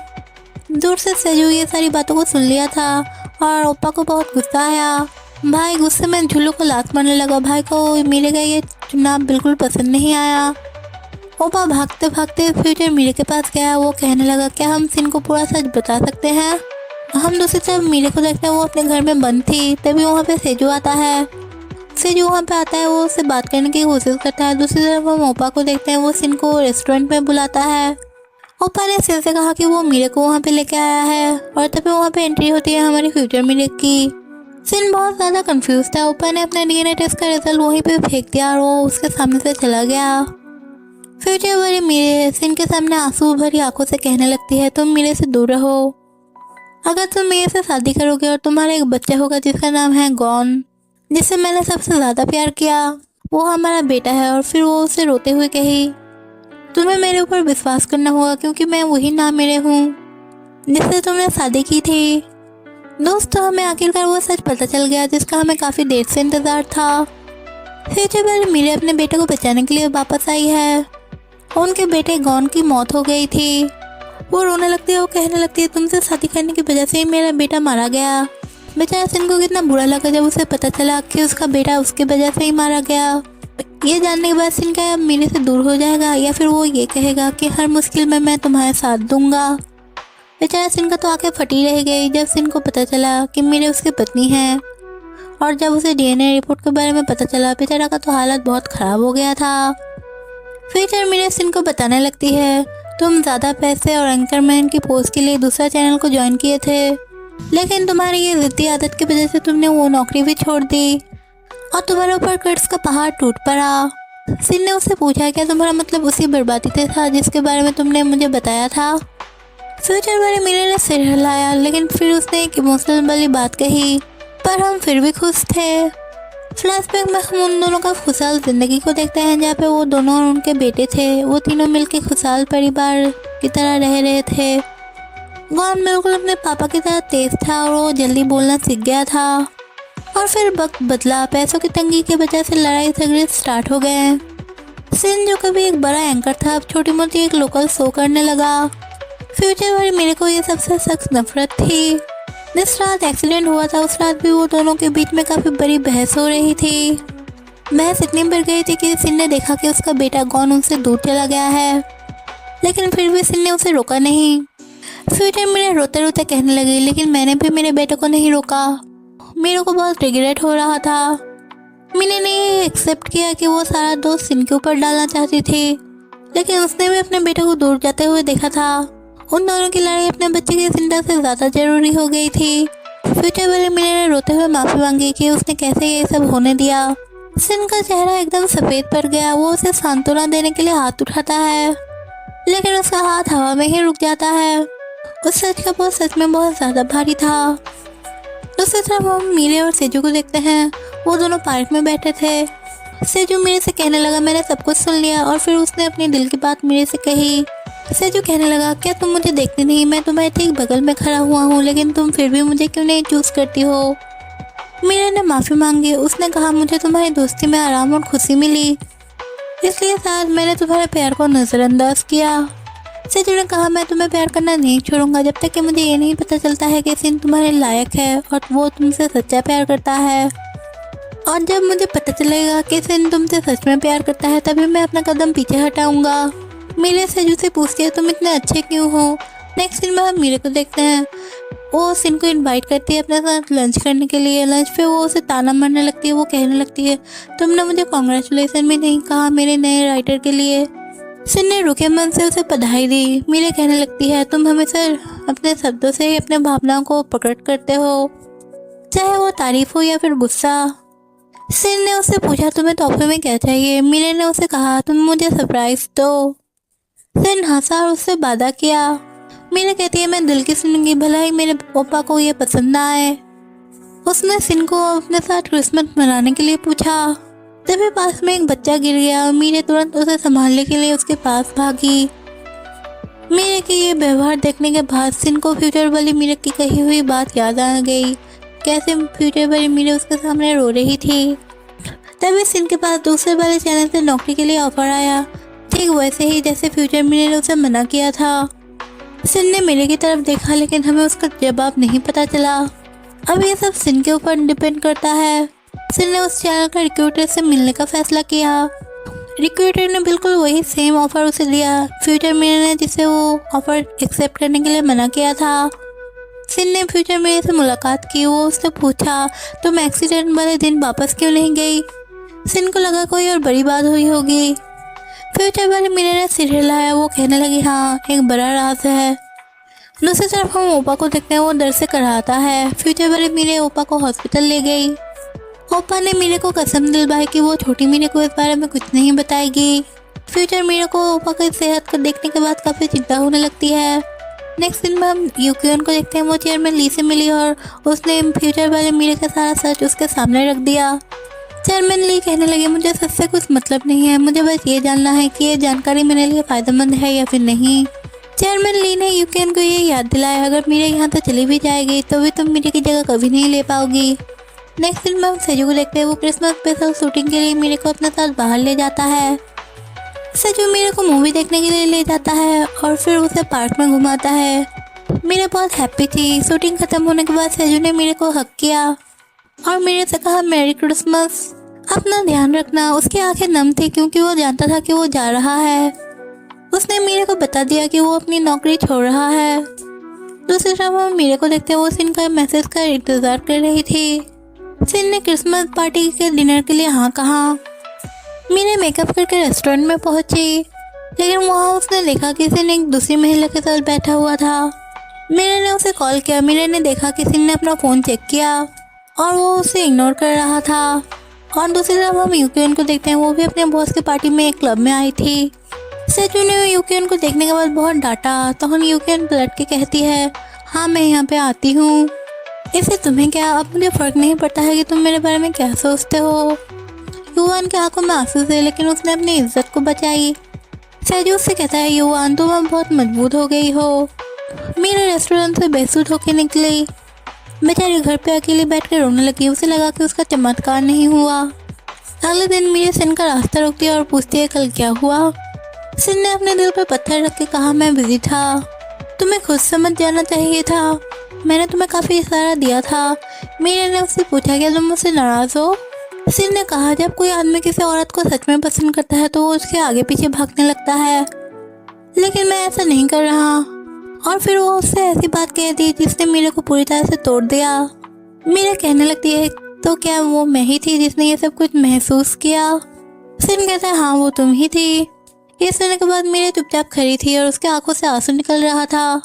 दूर से सेजू ये सारी बातों को सुन लिया था और ओप्पा को बहुत गुस्सा आया। भाई गुस्से में झुल्लू को लात मारने लगा। भाई को मीरे का ये चुनाव बिल्कुल पसंद नहीं आया। ओप्पा भागते भागते फ्यूचर मीरे के पास गया। वो कहने लगा क्या हम सिन को पूरा सच बता सकते हैं? हम दूसरी तरफ मीरे को देखते हैं। वो अपने घर में बंद थी। तभी वहाँ पे सेजू आता है। सेजू वहाँ पे आता है। वो उससे बात करने की कोशिश करता है। दूसरी तरफ हम ओप्पा को देखते हैं। वो सिन को रेस्टोरेंट में बुलाता है। ओप्पा ने सिन से कहा कि वो मीरे को वहाँ पे लेके आया है और तभी वहाँ पे एंट्री होती है हमारी फ्यूचर मीरे की। सिन बहुत ज़्यादा कंफ्यूज था। ऊपर ने अपने डीएनए टेस्ट का रिजल्ट वहीं पे फेंक दिया और वो उसके सामने से चला गया। फ्यूचर वाली मीरे सिन के सामने आंसू भरी आंखों से कहने लगती है, तुम मीरे से दूर रहो। अगर तुम मीरे से शादी करोगे और तुम्हारा एक बच्चा होगा जिसका नाम है गॉन, जिससे मैंने सबसे ज़्यादा प्यार किया, वो हमारा बेटा है। और फिर वो उसे रोते हुए कही, तुम्हें मेरे ऊपर विश्वास करना होगा क्योंकि मैं वही नाम मेरे हूँ जिससे तुमने शादी की थी। दोस्तों, हमें आखिरकार वो सच पता चल गया जिसका हमें काफ़ी देर से इंतज़ार था। फ्यूचर वाली मीरे अपने बेटे को बचाने के लिए वापस आई है। उनके बेटे गॉन की मौत हो गई थी। वो रोने लगती है, वो कहने लगती है, तुमसे शादी करने की वजह से ही मेरा बेटा मारा गया। बेचारा सिन को कितना बुरा लगा जब उसे पता चला कि उसका बेटा उसकी वजह से ही मारा गया। ये जानने के बाद सिन क्या अब मेरे से दूर हो जाएगा या फिर वो ये कहेगा कि हर मुश्किल में मैं तुम्हारे साथ दूंगा। बेचारा सिन का तो आंखें फटी रह गई जब सिन को पता चला कि मेरे उसकी पत्नी है। और जब उसे डीएनए रिपोर्ट के बारे में पता चला, बेचारा का तो हालत बहुत ख़राब हो गया था। फ्यूचर मेरे सिन को बताने लगती है, तुम ज़्यादा पैसे और एंकरमैन की पोस्ट के लिए दूसरा चैनल को ज्वाइन किए थे, लेकिन तुम्हारी ये ज़िद्दी आदत की वजह से तुमने वो नौकरी भी छोड़ दी और तुम्हारे ऊपर कर्ज का पहाड़ टूट पड़ा। सिन ने उससे पूछा, क्या तुम्हारा मतलब उसी बर्बादी से था जिसके बारे में तुमने मुझे बताया था? फ्यूचर वाले मीरे ने सिर हिलाया, लेकिन फिर उसने एक इमोशनल वाली बात कही, पर हम फिर भी खुश थे। फ्लैशबैक में हम उन दोनों का खुशहाल ज़िंदगी को देखते हैं जहाँ पे वो दोनों और उनके बेटे थे, वो तीनों मिलकर खुशहाल परिवार की तरह रह रहे थे। गॉन बिल्कुल अपने पापा की तरह तेज था और वो जल्दी बोलना सीख गया था। और फिर वक्त बदला, पैसों की तंगी की वजह से लड़ाई झगड़े स्टार्ट हो गए। सिन जो कभी एक बड़ा एंकर था, अब छोटी मोटी एक लोकल शो करने लगा। फ्यूचर वाली मेरे को ये सबसे सख्त नफरत थी। जिस रात एक्सीडेंट हुआ था उस रात भी वो दोनों के बीच में काफ़ी बड़ी बहस हो रही थी। बहस इतनी बढ़ गई थी कि सिन ने देखा कि उसका बेटा गॉन उनसे दूर चला गया है, लेकिन फिर भी सिन ने उसे रोका नहीं। फ्यूचर मेरे रोते रोते कहने लगी, लेकिन मैंने भी मेरे बेटे को नहीं रोका। मेरे को बहुत रिग्रेट हो रहा था। मैंने नहीं एक्सेप्ट किया कि वो सारा दोष सिन के ऊपर डालना चाहती थी, लेकिन उसने भी अपने बेटे को दूर जाते हुए देखा था। उन दोनों की लड़ाई अपने बच्चे की जिंदा से ज़्यादा जरूरी हो गई थी। फ्यूचर वाले मीरे ने रोते हुए माफ़ी मांगी कि उसने कैसे ये सब होने दिया। सिन का चेहरा एकदम सफ़ेद पड़ गया। वो उसे सांत्वना देने के लिए हाथ उठाता है, लेकिन उसका हाथ हवा में ही रुक जाता है। उस सच का बोझ सच में बहुत ज़्यादा भारी था। दूसरी तरफ हम मीरे और सेजू को देखते हैं। वो दोनों पार्क में बैठे थे। सेजू मीरे से कहने लगा, मैंने सब कुछ सुन लिया। और फिर उसने अपने दिल की बात मीरे से कही। सेजू कहने लगा, क्या तुम मुझे देखती नहीं? मैं तुम्हारे ठीक बगल में खड़ा हुआ हूँ, लेकिन तुम फिर भी मुझे क्यों नहीं चूज़ करती हो? मीरे ने माफ़ी मांगी। उसने कहा, मुझे तुम्हारी दोस्ती में आराम और खुशी मिली, इसलिए शायद मैंने तुम्हारे प्यार को नज़रअंदाज किया। सेजू ने कहा, मैं तुम्हें प्यार करना नहीं छोड़ूंगा जब तक कि मुझे ये नहीं पता चलता है कि सिन तुम्हारे लायक है और वो तुमसे सच्चा प्यार करता है। और जब मुझे पता चलेगा कि सिन तुमसे सच में प्यार करता है, तभी मैं अपना कदम पीछे हटाऊंगा। मीरे सेजू से पूछती है, तुम इतने अच्छे क्यों हो? नेक्स्ट सीन में हम मीरे को देखते हैं। वो सिन को इनवाइट करती है अपने साथ लंच करने के लिए। लंच पे वो उसे ताना मारने लगती है। वो कहने लगती है, तुमने मुझे कॉन्ग्रेचुलेसन भी नहीं कहा मेरे नए राइटर के लिए। सिन ने रुके मन से उसे बधाई दी। मीरे कहने लगती है, तुम हमेशा अपने शब्दों से ही अपने भावनाओं को प्रकट करते हो, चाहे वो तारीफ हो या फिर गुस्सा। सिन ने उससे पूछा, तुम्हें तोहफे में क्या चाहिए? मीरे ने उसे कहा, तुम मुझे सरप्राइज दो। सिन हंसा और उससे वादा किया। मीरे कहती है, मैं दिल की सुनूंगी, भला ही मेरे पापा को ये पसंद ना आए। उसने सिन को अपने साथ क्रिसमस मनाने के लिए पूछा। तभी पास में एक बच्चा गिर गया और मीरे तुरंत उसे संभालने के लिए उसके पास भागी। मीरे के ये व्यवहार देखने के बाद सिन को फ्यूचर वाली मीरे की कही हुई बात याद आ गई, कैसे फ्यूचर वाली मीरे उसके सामने रो रही थी। तभी सिन के पास दूसरे वाले चैनल से नौकरी के लिए ऑफर आया, ठीक वैसे ही जैसे फ्यूचर मीरे ने उसे मना किया था। सिन ने मीरे की तरफ देखा, लेकिन हमें उसका जवाब नहीं पता चला। अब ये सब सिन के ऊपर डिपेंड करता है। सिन ने उस चैनल का रिक्रूटर से मिलने का फैसला किया। रिक्रूटर ने बिल्कुल वही सेम ऑफर उसे दिया फ्यूचर मीरे ने जिसे वो ऑफर एक्सेप्ट करने के लिए मना किया था। सिन ने फ्यूचर मीरे से मुलाकात की। वो उससे पूछा, तुम एक्सीडेंट वाले दिन वापस क्यों नहीं गई? सिन को लगा कोई और बड़ी बात हुई होगी। फ्यूचर वाले मीरे ने सिर हिलाया। वो कहने लगी, हाँ, एक बड़ा राज है। दूसरी तरफ हम ओपा को देखते हैं, वो डर से कराता है। फ्यूचर वाले मीरे ओपा को हॉस्पिटल ले गई। ओपा ने मीरे को कसम दिलवाई कि वो छोटी मीरे को इस बारे में कुछ नहीं बताएगी। फ्यूचर मीरे को ओपा की सेहत को देखने के बाद काफ़ी चिंता होने लगती है। नेक्स्ट दिन में हम यूक्योन को देखते हैं, वो चेयरमैन ली से मिली और उसने फ्यूचर वाले मीरे का सारा सच उसके सामने रख दिया। चेयरमैन ली कहने लगे, मुझे सच से कुछ मतलब नहीं है, मुझे बस ये जानना है कि ये जानकारी मेरे लिए फ़ायदेमंद है या फिर नहीं। चेयरमैन ली ने यूक्योन को ये याद दिलाया, अगर मीरे यहाँ से चली भी जाएगी तो भी तुम मीरे की जगह कभी नहीं ले पाओगी। नेक्स्ट दिन में हम सेजू को देखते हैं, वो क्रिसमस स्पेशल शूटिंग के लिए मीरे को अपने साथ बाहर ले जाता है। सेजू मीरे को मूवी देखने के लिए ले जाता है और फिर उसे पार्क में घुमाता है। मीरे बहुत हैप्पी थी। शूटिंग खत्म होने के बाद सेजू ने मीरे को हग किया और मीरे से कहा, मैरी क्रिसमस, अपना ध्यान रखना। उसकी आंखें नम थी क्योंकि वो जानता था कि वो जा रहा है। उसने मीरे को बता दिया कि वो अपनी नौकरी छोड़ रहा है। दूसरी तरफ हम मीरे को देखते हैं, वो सिन का मैसेज का इंतज़ार कर रही थी। सिन ने क्रिसमस पार्टी के डिनर के लिए हाँ कहा। मीरे मेकअप करके रेस्टोरेंट में पहुंची, लेकिन वहाँ उसने देखा कि सिन एक दूसरी महिला के साथ बैठा हुआ था। मीरे ने उसे कॉल किया। मीरे ने देखा कि सिन ने अपना फ़ोन चेक किया और वो उसे इग्नोर कर रहा था। और दूसरी तरफ हम यूक्योन को देखते हैं, वो भी अपने बॉस की पार्टी में एक क्लब में आई थी। सेजू ने यूक्योन को देखने के बाद बहुत डांटा, तो हम यूक्योन पलट के कहती है, हाँ मैं यहाँ पे आती हूँ, इससे तुम्हें क्या, अब मुझे फ़र्क नहीं पड़ता है कि तुम मेरे बारे में क्या सोचते हो। युवान के आंखों में आंसू थे, लेकिन उसने अपनी इज्जत को बचाई। सेजू उससे कहता है, युवान तुम अब बहुत मजबूत हो गई हो। मेरे रेस्टोरेंट से बेसुध होके निकली। बेचारी घर पे अकेली बैठ कर रोने लगी। उसे लगा कि उसका चमत्कार नहीं हुआ। अगले दिन मीरे सिन का रास्ता रोकती है और पूछती है, कल क्या हुआ। सिन ने अपने दिल पर पत्थर रख के कहा, मैं बिजी था, तुम्हें खुद समझ जाना चाहिए था, मैंने तुम्हें काफ़ी इशारा दिया था। मीरे ने उससे पूछा, क्या तुम मुझसे नाराज़ हो। सिन ने कहा, जब कोई आदमी किसी औरत को सच में पसंद करता है तो वो उसके आगे पीछे भागने लगता है, लेकिन मैं ऐसा नहीं कर रहा। और फिर वो उससे ऐसी बात कह दी जिसने मीरे को पूरी तरह से तोड़ दिया। मीरे कहने लगती है, तो क्या वो मैं ही थी जिसने ये सब कुछ महसूस किया। सिन कहता है, हाँ वो तुम ही थी। ये सुनने के बाद मीरे चुपचाप खड़ी थी और उसके आंखों से आंसू निकल रहा था।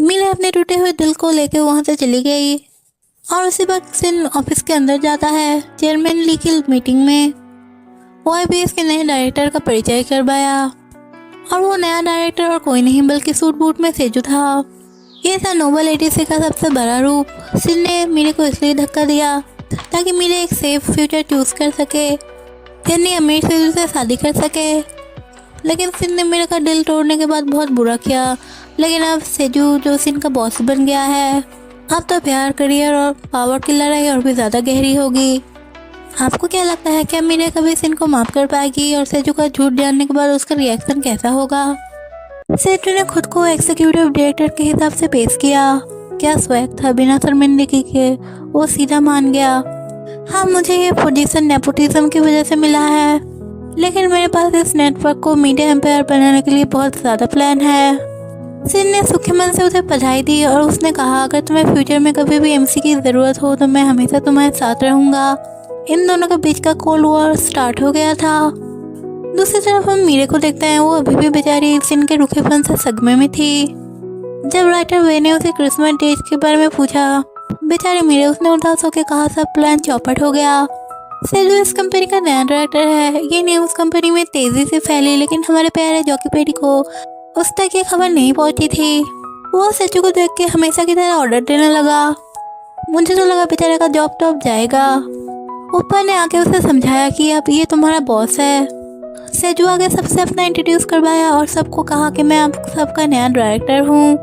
मीरे अपने टूटे हुए दिल को लेकर वहाँ से चली गई और उसी वक्त सिन ऑफिस के अंदर जाता है। चेयरमैन ली की मीटिंग में OIBS के नए डायरेक्टर का परिचय करवाया और वो नया डायरेक्टर और कोई नहीं बल्कि सूट बूट में सेजू था। ये था नोबल 86 का सबसे बड़ा रूप। सिन ने मीरे को इसलिए धक्का दिया ताकि मीरे एक सेफ फ्यूचर चूज कर सके, यानी अमीर सेजू से शादी कर सके। लेकिन सिन ने मीरे का दिल तोड़ने के बाद बहुत बुरा किया। लेकिन अब सेजू जो सिन का बॉस बन गया है, अब तो प्यार, करियर और पावर की लड़ाई और भी ज़्यादा गहरी होगी। आपको क्या लगता है, क्या मीरे कभी सिन को माफ़ कर पाएगी और सेजू का झूठ जानने के बाद उसका रिएक्शन कैसा होगा। सेजू ने खुद को एग्जीक्यूटिव डायरेक्टर के हिसाब से पेश किया। क्या स्वैग था, बिना शर्मिंदगी के वो सीधा मान गया। हाँ, मुझे ये पोजीशन नेपोटिज्म की वजह से मिला है, लेकिन मेरे पास इस नेटवर्क को मीडिया एम्पायर बनाने के लिए बहुत ज़्यादा प्लान है। सिन ने सूखे मन से उसे बधाई दी और उसने कहा, अगर तुम्हें फ्यूचर में कभी भी MC की ज़रूरत हो तो मैं हमेशा तुम्हारे साथ रहूँगा। इन दोनों के बीच का कोल्ड वॉर स्टार्ट हो गया था। दूसरी तरफ हम मीरे को देखते हैं, वो अभी भी बेचारी सिन के रूखेपन से सदमे में थी। जब राइटर वे ने उसे क्रिसमस डेज के बारे में पूछा, बेचारी मीरे उसने उदास होकर कहा, सब प्लान चौपट हो गया। सेजू इस कंपनी का नया डायरेक्टर है। ये न्यूज़ कंपनी में तेज़ी से फैली, लेकिन हमारे प्यारे जॉकी पेडी को उस तक ये खबर नहीं पहुंची थी। वो सेजू को देख के हमेशा की तरह ऑर्डर देने लगा। मुझे तो लगा बेचारे का जॉब तो अब जाएगा। ऊपर ने आके उसे समझाया कि अब ये तुम्हारा बॉस है। सेजू आगे सबसे अपना इंट्रोड्यूस करवाया और सबको कहा कि मैं आप सबका नया डायरेक्टर हूँ।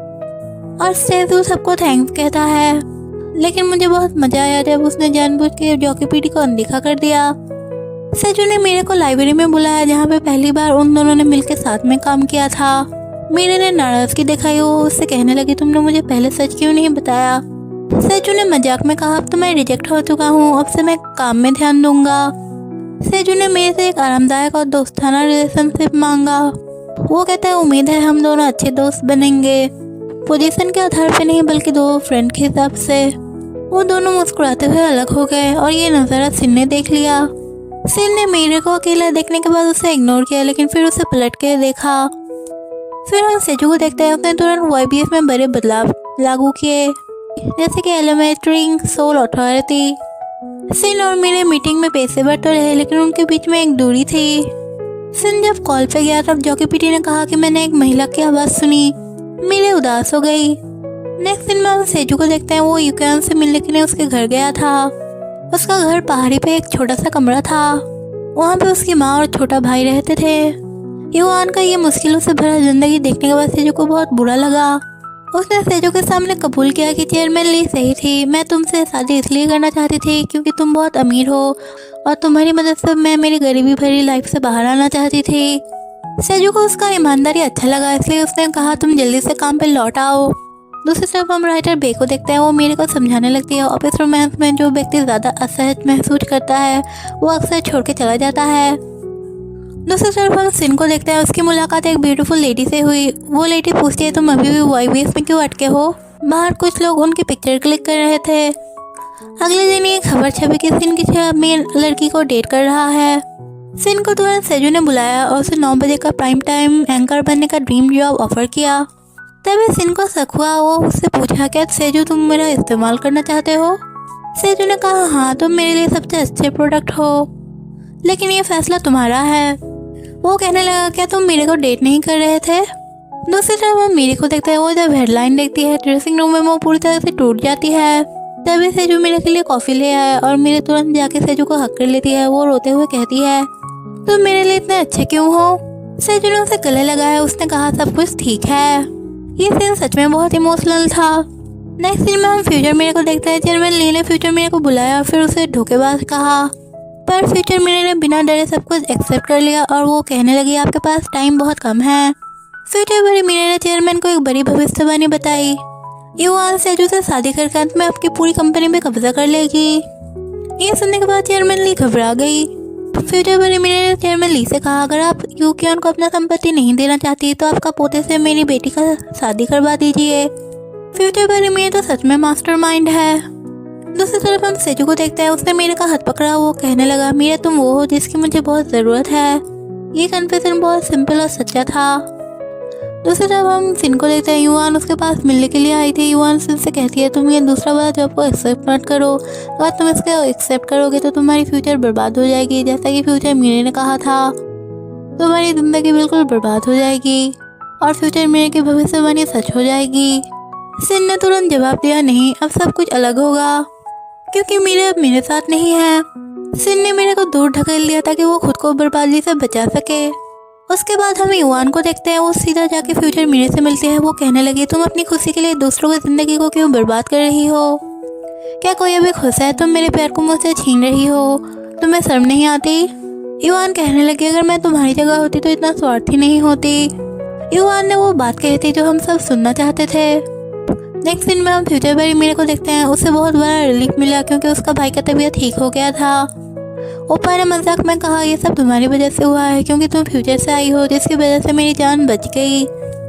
और सेजू सबको थैंक्स कहता है, लेकिन मुझे बहुत मज़ा आया जब उसने जानबूझ के जॉकी पेडी को अनदेखा कर दिया। सेजू ने मीरे को लाइब्रेरी में बुलाया, जहाँ पे पहली बार उन दोनों ने मिलकर साथ में काम किया था। मीरे ने नाराज़गी दिखाई। वो उससे कहने लगी, तुमने मुझे पहले सच क्यों नहीं बताया। सेजू ने मजाक में कहा, अब तो मैं रिजेक्ट हो चुका हूँ, अब से मैं काम में ध्यान दूंगा। सेजू ने मेरे से एक आरामदायक और दोस्ताना रिलेशनशिप मांगा। वो कहता है, उम्मीद है हम दोनों अच्छे दोस्त बनेंगे, पोजीशन के आधार पे नहीं बल्कि दो फ्रेंड के हिसाब से। वो दोनों मुस्कुराते हुए अलग हो गए और ये नज़ारा सिन ने देख लिया। सिन ने मीरे को अकेला देखने के बाद उसे इग्नोर किया, लेकिन फिर उसे पलट के देखा। फिर हम सेजू को देखते हैं उसने तुरंत YBS में बड़े बदलाव लागू किए, जैसे कि एलिमेंटरिंग सोल अथॉरिटी। सिन और मीरे मीटिंग में पेशेवर तो रहे, लेकिन उनके बीच में एक दूरी थी। सिन जब कॉल पे गया तब जॉकी पीटी ने कहा कि मैंने एक महिला की आवाज़ सुनी। मीरे उदास हो गई। नेक्स्ट दिन में हम सेजू को देखते हैं, वो यूक्यान से मिलने के लिए उसके घर गया था। उसका घर पहाड़ी पे एक छोटा सा कमरा था। वहाँ पे उसकी माँ और छोटा भाई रहते थे। युआन का ये मुश्किलों से भरा जिंदगी देखने के बाद सेजू को बहुत बुरा लगा। उसने सेजू के सामने कबूल किया कि चेयरमैन ली सही थी, मैं तुमसे शादी इसलिए करना चाहती थी क्योंकि तुम बहुत अमीर हो और तुम्हारी मदद से मैं मेरी गरीबी भरी लाइफ से बाहर आना चाहती थी। सेजू को उसका ईमानदारी अच्छा लगा, इसलिए उसने कहा तुम जल्दी से काम पे लौट आओ। दूसरी तरफ हम राइटर बे को देखते हैं, वो मीरे को समझाने लगती है ऑफिस रोमांस में जो व्यक्ति ज़्यादा असहज महसूस करता है वो अक्सर छोड़ के चला जाता है। दूसरी तरफ हम सिन को देखते हैं, उसकी मुलाकात एक ब्यूटीफुल लेडी से हुई। वो लेडी पूछती है तुम अभी भी YBS में क्यों अटके हो। बाहर कुछ लोग उनकी पिक्चर क्लिक कर रहे थे। अगले दिन ये खबर छपी कि सिन किसी अमीर लड़की को डेट कर रहा है। सिन को तुरंत सेजू ने बुलाया और उसे 9 बजे का प्राइम टाइम एंकर बनने का ड्रीम जॉब ऑफर किया। तभी सिन को शक हुआ। वो उससे पूछा क्या सेजू तुम मेरा इस्तेमाल करना चाहते हो। सेजू ने कहा हाँ, तुम मेरे लिए सबसे अच्छे प्रोडक्ट हो, लेकिन ये फैसला तुम्हारा है। वो कहने लगा क्या तुम मीरे को डेट नहीं कर रहे थे। दूसरी तरफ हम मीरे को देखते हैं, वो जब हेडलाइन देखती है ड्रेसिंग रूम में वो पूरी तरह से टूट जाती है। तभी सेजू मीरे के लिए कॉफ़ी ले आया और मीरे तुरंत जाके सेजू को हक कर लेती है। वो रोते हुए कहती है तुम मेरे लिए इतने अच्छे क्यों हो। सेजू ने उसे गले लगाया। उसने कहा सब कुछ ठीक है। ये सीन सच में बहुत इमोशनल था। नेक्स्ट सीन में हम फ्यूचर मीरे को देखते हैं। चेयरमैन ली ने फ्यूचर मीरे को बुलाया और फिर उसे धोखेबाज कहा, पर फ्यूचर मीरे ने बिना डरे सब कुछ एक्सेप्ट कर लिया और वो कहने लगी आपके पास टाइम बहुत कम है। फ्यूचर बड़ी मीरे ने चेयरमैन को एक बड़ी भविष्यवाणी बताई, युआन सेजू से शादी करके अंत में आपकी पूरी कंपनी में कब्जा कर लेगी। ये सुनने के बाद चेयरमैन ली घबरा गई। फ्यूचर बड़ी मीरे ने चेयरमैन ली से कहा अगर आप यूक्यान को अपना संपत्ति नहीं देना चाहती तो आपका पोते से मेरी बेटी का शादी करवा दीजिए। फ्यूचर बड़ी मीरे तो सच में मास्टरमाइंड है। दूसरी तरफ हम सेजू को देखते हैं, उसने मीरे का हाथ पकड़ा। वो कहने लगा मीरे तुम वो हो जिसकी मुझे बहुत ज़रूरत है। ये कन्फेशन बहुत सिंपल और सच्चा था। दूसरी तरफ हम सिन को देखते हैं, युआन उसके पास मिलने के लिए आई थी। युआन सिन से कहती है तुम ये दूसरा वाला जॉब को एक्सेप्ट मत करो, अगर तुम इसको एक्सेप्ट करोगे तो तुम्हारी फ्यूचर बर्बाद हो जाएगी। जैसा कि फ्यूचर मीरे ने कहा था तुम्हारी ज़िंदगी बिल्कुल बर्बाद हो जाएगी और फ्यूचर मीरे की भविष्यवाणी सच हो जाएगी। सिन ने तुरंत जवाब दिया नहीं, अब सब कुछ अलग होगा क्योंकि मीरे अब मेरे साथ नहीं है। सिन ने मेरे को दूर ढकेल दिया ताकि वो खुद को बर्बादी से बचा सके। उसके बाद हम युआन को देखते हैं, वो सीधा जाके फ्यूचर मीरे से मिलती है। वो कहने लगी तुम अपनी खुशी के लिए दूसरों की ज़िंदगी को क्यों बर्बाद कर रही हो। क्या कोई अभी खुश है। तुम मेरे प्यार को मुझसे छीन रही हो, तुम्हें शर्म नहीं आती। युआन कहने लगी अगर मैं तुम्हारी जगह होती तो इतना स्वार्थी नहीं होती। युआन ने वो बात कही थी जो हम सब सुनना चाहते थे। नेक्स्ट दिन में हम फ्यूचर बड़ी मीरे को देखते हैं। उसे बहुत बड़ा रिलीफ मिला क्योंकि उसका भाई का तबीयत ठीक हो गया था। ओपा ने मजाक में कहा ये सब तुम्हारी वजह से हुआ है क्योंकि तुम फ्यूचर से आई हो जिसकी वजह से मेरी जान बच गई।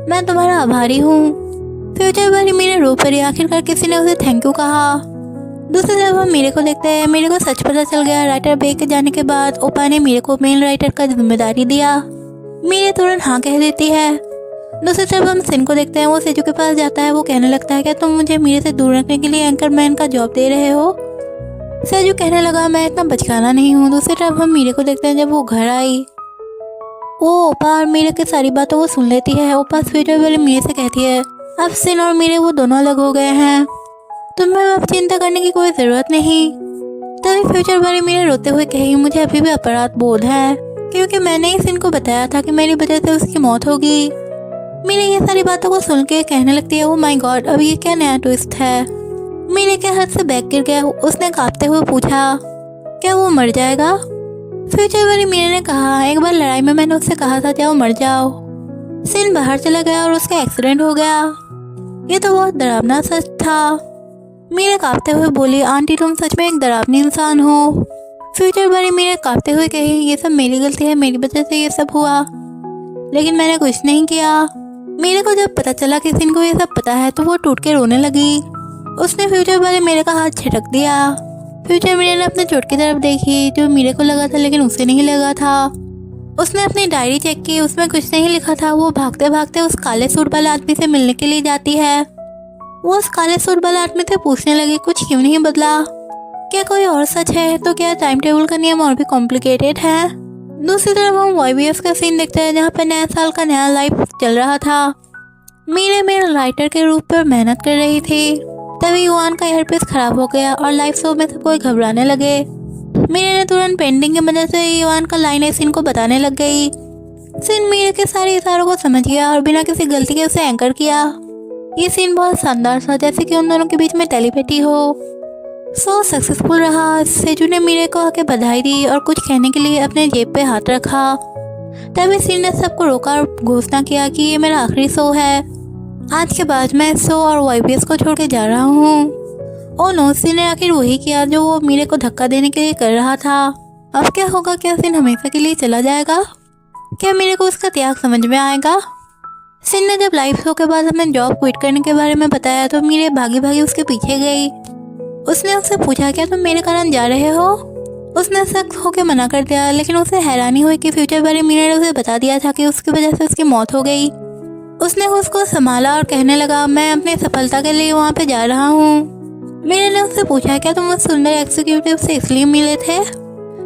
मैं तुम्हारा आभारी हूँ। फ्यूचर बड़ी मीरे रो पड़ी। आखिरकार किसी ने उसे थैंक यू कहा। दूसरी तरफ हम मीरे को देखते हैं। मीरे को सच पता चल गया। राइटर बे के जाने के बाद ओपा ने मीरे को मेन राइटर का जिम्मेदारी दिया। मीरे तुरंत हाँ कह देती है। दूसरी तरफ हम सिन को देखते हैं, वो सेजू के पास जाता है। वो कहने लगता है क्या तुम मुझे मीरे से दूर रखने के लिए एंकरमैन का जॉब दे रहे हो। सेजू कहने लगा मैं इतना बचकाना नहीं हूँ। दूसरी तरफ हम मीरे को देखते हैं, जब वो घर आई वो ओपा और मीरे की सारी बातों को सुन लेती है। ओपा फ्यूचर वाले मीरे से कहती है अब सिन और मीरे वो दोनों अलग हो गए हैं, तुम्हें अब चिंता करने की कोई ज़रूरत नहीं। तभी फ्यूचर वाले मीरे रोते हुए कहेगी मुझे अभी भी अपराध बोध है क्योंकि मैंने ही सिन को बताया था कि मेरी वजह से उसकी मौत होगी। मीरे ये सारी बातों को सुन के कहने लगती है ओ माय गॉड अब ये क्या नया ट्विस्ट है। मीरे के हाथ से बैग गिर गया। उसने कांपते हुए पूछा क्या वो मर जाएगा। फ्यूचर वाली मीरे ने कहा एक बार लड़ाई में मैंने उससे कहा था जाओ मर जाओ। सिन बाहर चला गया और उसका एक्सीडेंट हो गया। ये तो बहुत डरावना सच था। मीरे कांपते हुए बोली आंटी तुम सच में एक डरावनी इंसान हो। फ्यूचर वाली मीरे कांपते हुए कही ये सब मेरी गलती है, मेरी वजह से ये सब हुआ, लेकिन मैंने कुछ नहीं किया। मीरे को जब पता चला कि सिन को ये सब पता है तो वो टूट के रोने लगी। उसने फ्यूचर वाले मीरे का हाथ झटक दिया। फ्यूचर मीरे ने अपने चोट की तरफ देखी जो मीरे को लगा था लेकिन उसे नहीं लगा था। उसने अपनी डायरी चेक की, उसमें कुछ नहीं लिखा था। वो भागते भागते उस काले सूट वाले आदमी से मिलने के लिए जाती है। वो उस काले सूट वाले आदमी से पूछने लगी, कुछ क्यों नहीं बदला? क्या कोई और सच है? तो क्या टाइम टेबल का नियम और भी कॉम्प्लिकेटेड है? दूसरी तरफ हम YBS का सीन देखते हैं, जहाँ पे नया साल का नया लाइफ चल रहा था। मीरे मेल राइटर के रूप पर मेहनत कर रही थी। तभी युआन का एयरपीस खराब हो गया और लाइव शो में सब कोई घबराने लगे। मीरे ने तुरंत पेंटिंग की मदद से युआन का लाइन है सीन को बताने लग गई। सीन मीरे के सारे इशारों को समझ गया और बिना किसी गलती के उसे एंकर किया। ये सीन बहुत शानदार था, जैसे कि उन दोनों के बीच में टेलीपैथी हो। शो सक्सेसफुल रहा। सेजू ने मीरे को आके बधाई दी और कुछ कहने के लिए अपने जेब पे हाथ रखा। तभी सीन ने सबको रोका और घोषणा किया कि ये मेरा आखिरी शो है। आज के बाद मैं इस शो और YBS को छोड़ के जा रहा हूँ। ओ नो, सीन ने आखिर वही किया जो वो मीरे को धक्का देने के लिए कर रहा था। अब क्या होगा? क्या सीन हमेशा के लिए चला जाएगा? क्या मीरे को उसका त्याग समझ में आएगा? सीन ने जब लाइव शो के बाद अपने जॉब क्विट करने के बारे में बताया तो मीरे भागी भागी उसके पीछे गई। उसने उससे पूछा, क्या तुम मेरे कारण जा रहे हो? उसने सख्त होकर मना कर दिया, लेकिन उसे हैरानी हुई कि फ्यूचर बारे मीरे ने उसे बता दिया था कि उसकी वजह से उसकी मौत हो गई। उसने उसको संभाला और कहने लगा, मैं अपनी सफलता के लिए वहाँ पे जा रहा हूँ। मीरे ने उससे पूछा, क्या तुम उस सुंदर एग्जीक्यूटिव से इसलिए मिले थे?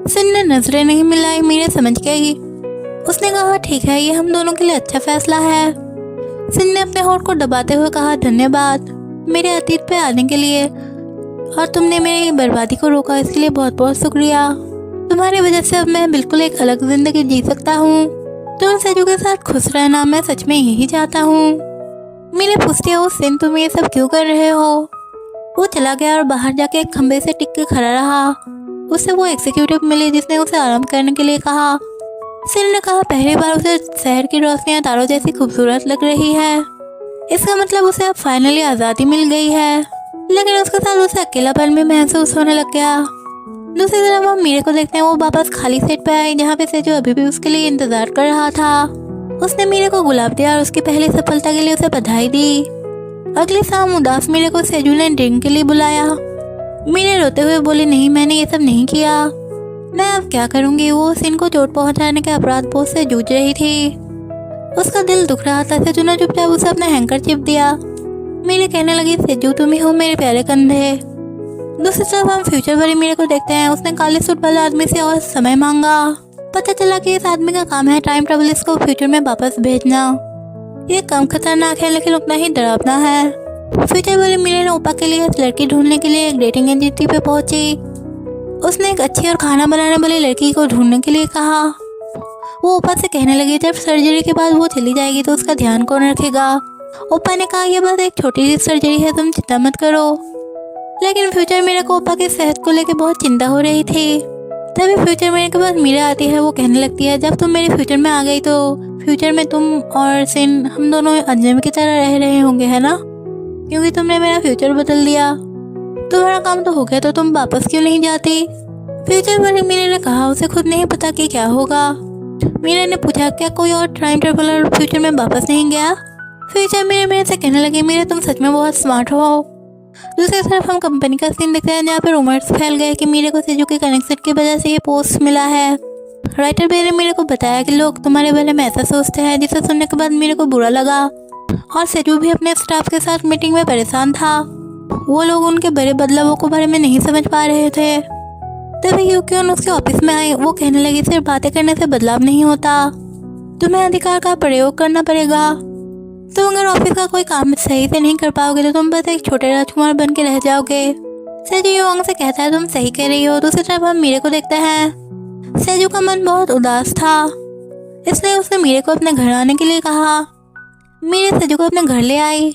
सीन ने नजरें नहीं मिलाई। मीरे समझ गई। उसने कहा, ठीक है, ये हम दोनों के लिए अच्छा फैसला है। सीन ने अपने होठ को दबाते हुए कहा, धन्यवाद मेरे अतीत पे आने के लिए, और तुमने मेरी बर्बादी को रोका, इसके लिए बहुत बहुत शुक्रिया। तुम्हारी वजह से अब मैं बिल्कुल एक अलग जिंदगी जी सकता हूँ। तुम सेजू के साथ खुश रहना, मैं सच में यही चाहता हूँ। मेरे पूछते हो, सीन तुम ये सब क्यों कर रहे हो? वो चला गया और बाहर जाके एक खंबे से टिक के खड़ा रहा। उससे वो एग्जीक्यूटिव मिली जिसने उसे आराम करने के लिए कहा। सीन ने कहा, पहली बार उसे शहर की रोशनियां तारों जैसी खूबसूरत लग रही है। इसका मतलब उसे अब फाइनली आज़ादी मिल गई है, लेकिन उसके साथ उसे अकेलापन भी महसूस होने लग गया। दूसरी तरफ हम मीरे को देखते हैं। वो वापस खाली सेट पे आई, जहाँ पे सेजू अभी भी उसके लिए इंतजार कर रहा था। उसने मीरे को गुलाब दिया और उसकी पहली सफलता के लिए उसे बधाई दी। अगली शाम उदास मीरे को सेजू ने ड्रिंक के लिए बुलाया। मीरे रोते हुए बोली, नहीं, मैंने ये सब नहीं किया। मैं अब क्या करूँगी? वो सीन को चोट पहुँचाने के अपराध बोध से जूझ रही थी। उसका दिल दुख रहा था। सेजू ने चुपचाप उसे अपना हैंकरचिप दिया। मीरे कहने लगी, सेजू तुम ही हो मेरे प्यारे कंधे। दूसरी तरफ हम फ्यूचर वाली मीरे को देखते हैं। उसने काले सूट वाले आदमी से और समय मांगा। पता चला कि इस आदमी का काम है टाइम ट्रेवलर्स को फ्यूचर में वापस भेजना। ये कम खतरनाक है, लेकिन उतना ही डरावना है। फ्यूचर वाली मीरे ने ओपा के लिए इस लड़की ढूंढने के लिए एक डेटिंग एजेंसी पे पहुंची। उसने एक अच्छी और खाना बनाने वाली लड़की को ढूंढने के लिए कहा। वो ओपा से कहने लगी, जब सर्जरी के बाद वो चली जाएगी तो उसका ध्यान कौन रखेगा? ओपा ने कहा, यह बस एक छोटी सी सर्जरी है, तुम चिंता मत करो। लेकिन फ्यूचर मीरा को ओपा की सेहत को लेकर बहुत चिंता हो रही थी। तभी फ्यूचर मीरा के पास मीरा आती है। वो कहने लगती है, जब तुम मेरे फ्यूचर में आ गई तो फ्यूचर में तुम और सिन हम दोनों अजनबी की तरह रह रहे होंगे, है ना? क्योंकि तुमने मेरा फ्यूचर बदल दिया। तुम्हारा काम तो हो गया, तो तुम वापस क्यों नहीं जाती? फ्यूचर वाली मीरा ने कहा, उसे खुद नहीं पता कि क्या होगा। मीरा ने पूछा, क्या कोई और टाइम ट्रेवलर फ्यूचर में वापस नहीं गया? फ्यूचर मेरे से कहने लगे, मीरा तुम सच में बहुत स्मार्ट हो। दूसरी तरफ हम कंपनी का सीन देखते हैं, जहाँ पे रूमर्स फैल गए कि मीरे को सेजू के कनेक्शन की वजह से ये पोस्ट मिला है। राइटर ने मीरे को बताया कि लोग तुम्हारे बारे में ऐसा सोचते हैं, जिसे सुनने के बाद मीरे को बुरा लगा। और सेजू भी अपने स्टाफ के साथ मीटिंग में परेशान था। वो लोग उनके बड़े बदलावों के बारे में नहीं समझ पा रहे थे। तभी यूक्योन उसके ऑफिस में आई। वो कहने लगी, सिर्फ बातें करने से बदलाव नहीं होता, तुम्हें अधिकार का प्रयोग करना पड़ेगा। तुम अगर ऑफिस का कोई काम सही से नहीं कर पाओगे तो तुम बस एक छोटे राजकुमार बन के रह जाओगे। सेजू युवांग से कहता है, तुम सही कह रही हो। दूसरी तरफ हम मीरे को देखते हैं। सेजू का मन बहुत उदास था, इसलिए उसने मीरे को अपने घर आने के लिए कहा। मीरे सेजू को अपने घर ले आई।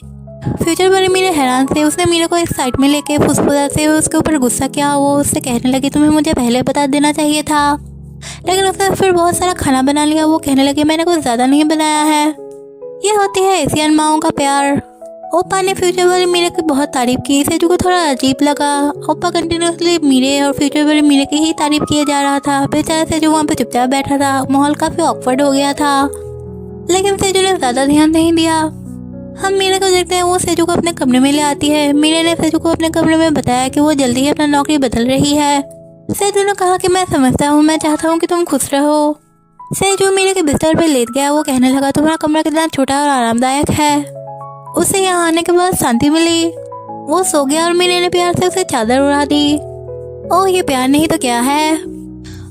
फ्यूचर वाली मीरे हैरान थे। उसने मीरे को एक साइड में लेके फुसफुसाते हुए उसके ऊपर गुस्सा किया। वो उससे कहने लगी, तुम्हें मुझे पहले बता देना चाहिए था। लेकिन उसने फिर बहुत सारा खाना बना लिया। वो कहने लगी, मैंने कुछ ज़्यादा नहीं बनाया है। ये होती है एशियन माओं का प्यार। ओपा ने फ्यूचर वाली मीरे की बहुत तारीफ की। सेजू को थोड़ा अजीब लगा। ओपा कंटिन्यूसली मीरे और फ्यूचर वाली मीरे की ही तारीफ किए जा रहा था। बेचारा सेजू वहाँ पे चुपचाप बैठा था। माहौल काफ़ी ऑकवर्ड हो गया था, लेकिन सेजू ने ज़्यादा ध्यान नहीं दिया। हम मीरे को देखते हैं। वो सेजू को अपने कमरे में ले आती है। मीरे ने सेजू को अपने कमरे में बताया कि वो जल्दी ही अपना नौकरी बदल रही है। सेजू ने कहा कि मैं समझता हूँ, मैं चाहता हूँ कि तुम खुश रहो। सेजू मीरे के बिस्तर पे लेट गया। वो कहने लगा तुम्हारा कमरा कितना छोटा और आरामदायक है। उसे यहाँ आने के बाद शांति मिली। वो सो गया और मीरे ने प्यार से उसे चादर उड़ा दी। ओह ये प्यार नहीं तो क्या है।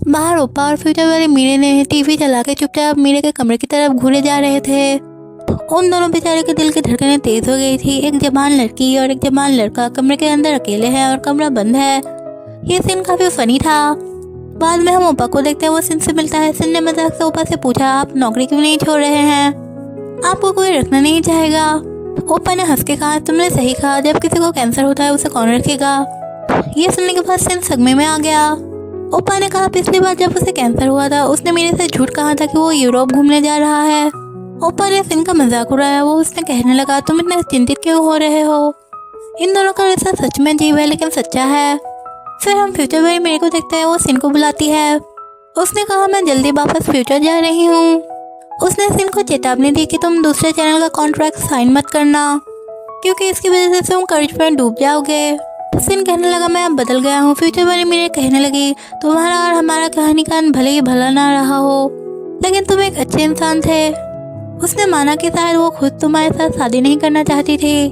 बाहर ओप्पा और फ्यूचर वाले मीरे ने टीवी चला के चुपचाप मीरे के कमरे की तरफ घूरे जा रहे थे। उन दोनों बेचारे के दिल की धड़कनें तेज हो गई थी। एक जवान लड़की और एक जवान लड़का कमरे के अंदर अकेले हैं और कमरा बंद है। ये सीन काफी फनी था। बाद में हम ओप्पा को देखते हैं। वो सिन से मिलता है। सिन ने मजाक से ओप्पा से पूछा आप नौकरी क्यों नहीं छोड़ रहे हैं, आपको कोई रखना नहीं चाहेगा। ओप्पा ने हंस के कहा तुमने सही कहा, जब किसी को कैंसर होता है उसे कौन रखेगा। ये सुनने के बाद सिन सदमे में आ गया। ओप्पा ने कहा पिछली बार जब उसे कैंसर हुआ था उसने मेरे से झूठ कहा था कि वो यूरोप घूमने जा रहा है। ओप्पा ने सिन का मजाक उड़ाया। वो उसने कहने लगा तुम इतना चिंतित क्यों हो रहे हो, इन दोनों का रिश्ता सच में अजीब है लेकिन सच्चा है। फिर हम फ्यूचर वाली मीरे को देखते हैं। वो सिन को बुलाती है। उसने कहा मैं जल्दी वापस फ्यूचर जा रही हूँ। उसने सिन को चेतावनी दी कि तुम दूसरे चैनल का कॉन्ट्रैक्ट साइन मत करना क्योंकि इसकी वजह से तुम कर्ज में डूब जाओगे। सिन कहने लगा मैं अब बदल गया हूँ। फ्यूचर वाली मीरे कहने लगी तुम्हारा और हमारा कहानी का भले ही भला ना रहा हो लेकिन तुम एक अच्छे इंसान थे। उसने माना कि शायद वो खुद तुम्हारे साथ शादी नहीं करना चाहती थी।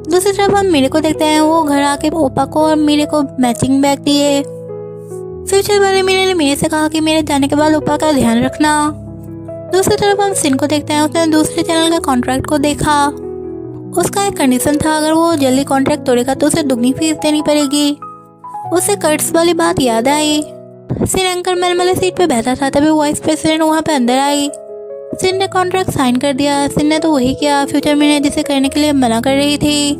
दूसरी तरफ हम मीरे को देखते हैं। वो घर आके ओप्पा को और मीरे को मैचिंग बैग दिए। फ्यूचर वाले मीरे ने मीरे से कहा कि मेरे जाने के बाद ओप्पा का ध्यान रखना। दूसरी तरफ हम सिन को देखते हैं। उसने दूसरे चैनल का कॉन्ट्रैक्ट को देखा। उसका एक कंडीशन था अगर वो जल्दी कॉन्ट्रैक्ट तोड़ेगा तो उसे दुगनी फीस देनी पड़ेगी। उसे कर्ट्स वाली बात याद आई। सिन एंकर मैन वाले सीट पे बैठा था तभी वाइस प्रेसिडेंट वहाँ पे अंदर आई। सिन ने कॉन्ट्रैक्ट साइन कर दिया। सिन ने तो वही किया फ्यूचर मीरे जिसे करने के लिए मना कर रही थी।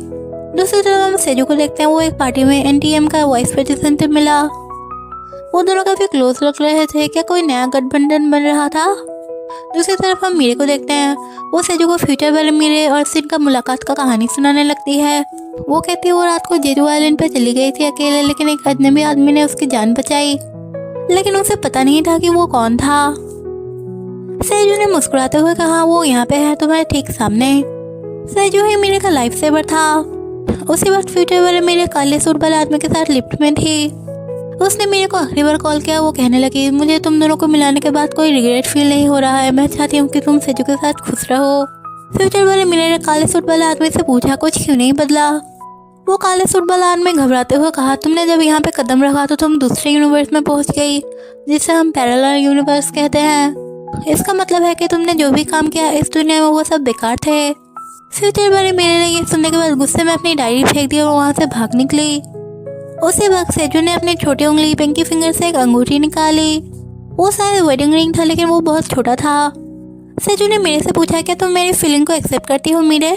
दूसरी तरफ हम सेजू को देखते हैं। वो एक पार्टी में एनटीएम का वाइस प्रेसिडेंट मिला। वो दोनों काफी क्लोज लग रहे थे। क्या कोई नया गठबंधन बन रहा था। दूसरी तरफ हम मीरे को देखते हैं। वो सेजू को फ्यूचर वाले मीरे और सिन का मुलाकात का कहानी सुनाने लगती है। वो कहती है वो रात को जेजू आइलैंड पे चली गई थी अकेले लेकिन एक अजनबी आदमी ने उसकी जान बचाई लेकिन उसे पता नहीं था कि वो कौन था। सेजू ने मुस्कुराते हुए कहा वो यहाँ पे है तुम्हारे ठीक सामने। सेजू ही मीरे का लाइफ सेवर था। उसी वक्त फ्यूचर वाले मीरे काले सूट वाले आदमी के साथ लिफ्ट में थी। उसने मीरे को आखिरी बार कॉल किया। वो कहने लगी मुझे तुम दोनों को मिलाने के बाद कोई रिग्रेट फील नहीं हो रहा है। मैं चाहती हूँ कि तुम सेजू के साथ खुश रहो। फ्यूचर वाले मीरे ने काले सूट वाले आदमी से पूछा कुछ क्यों नहीं बदला। वो काले सूट वाला आदमी घबराते हुए कहा तुमने जब यहाँ पे कदम रखा तो तुम दूसरे यूनिवर्स में पहुँच गई जिसे हम पैरेलल यूनिवर्स कहते हैं। इसका मतलब है कि तुमने जो भी काम किया इस दुनिया में वो सब बेकार थे। फ्यूचर वाले मीरे ने ये सुनने के बाद गुस्से में अपनी डायरी फेंक दी और वहाँ से भाग निकली। उसी वक्त सेजू ने अपनी छोटी उंगली पिंकी फिंगर से एक अंगूठी निकाली। वो शायद वेडिंग रिंग था लेकिन वो बहुत छोटा था। सेजू ने मीरे से पूछा क्या तुम मेरी फीलिंग को एक्सेप्ट करती हो मीरे।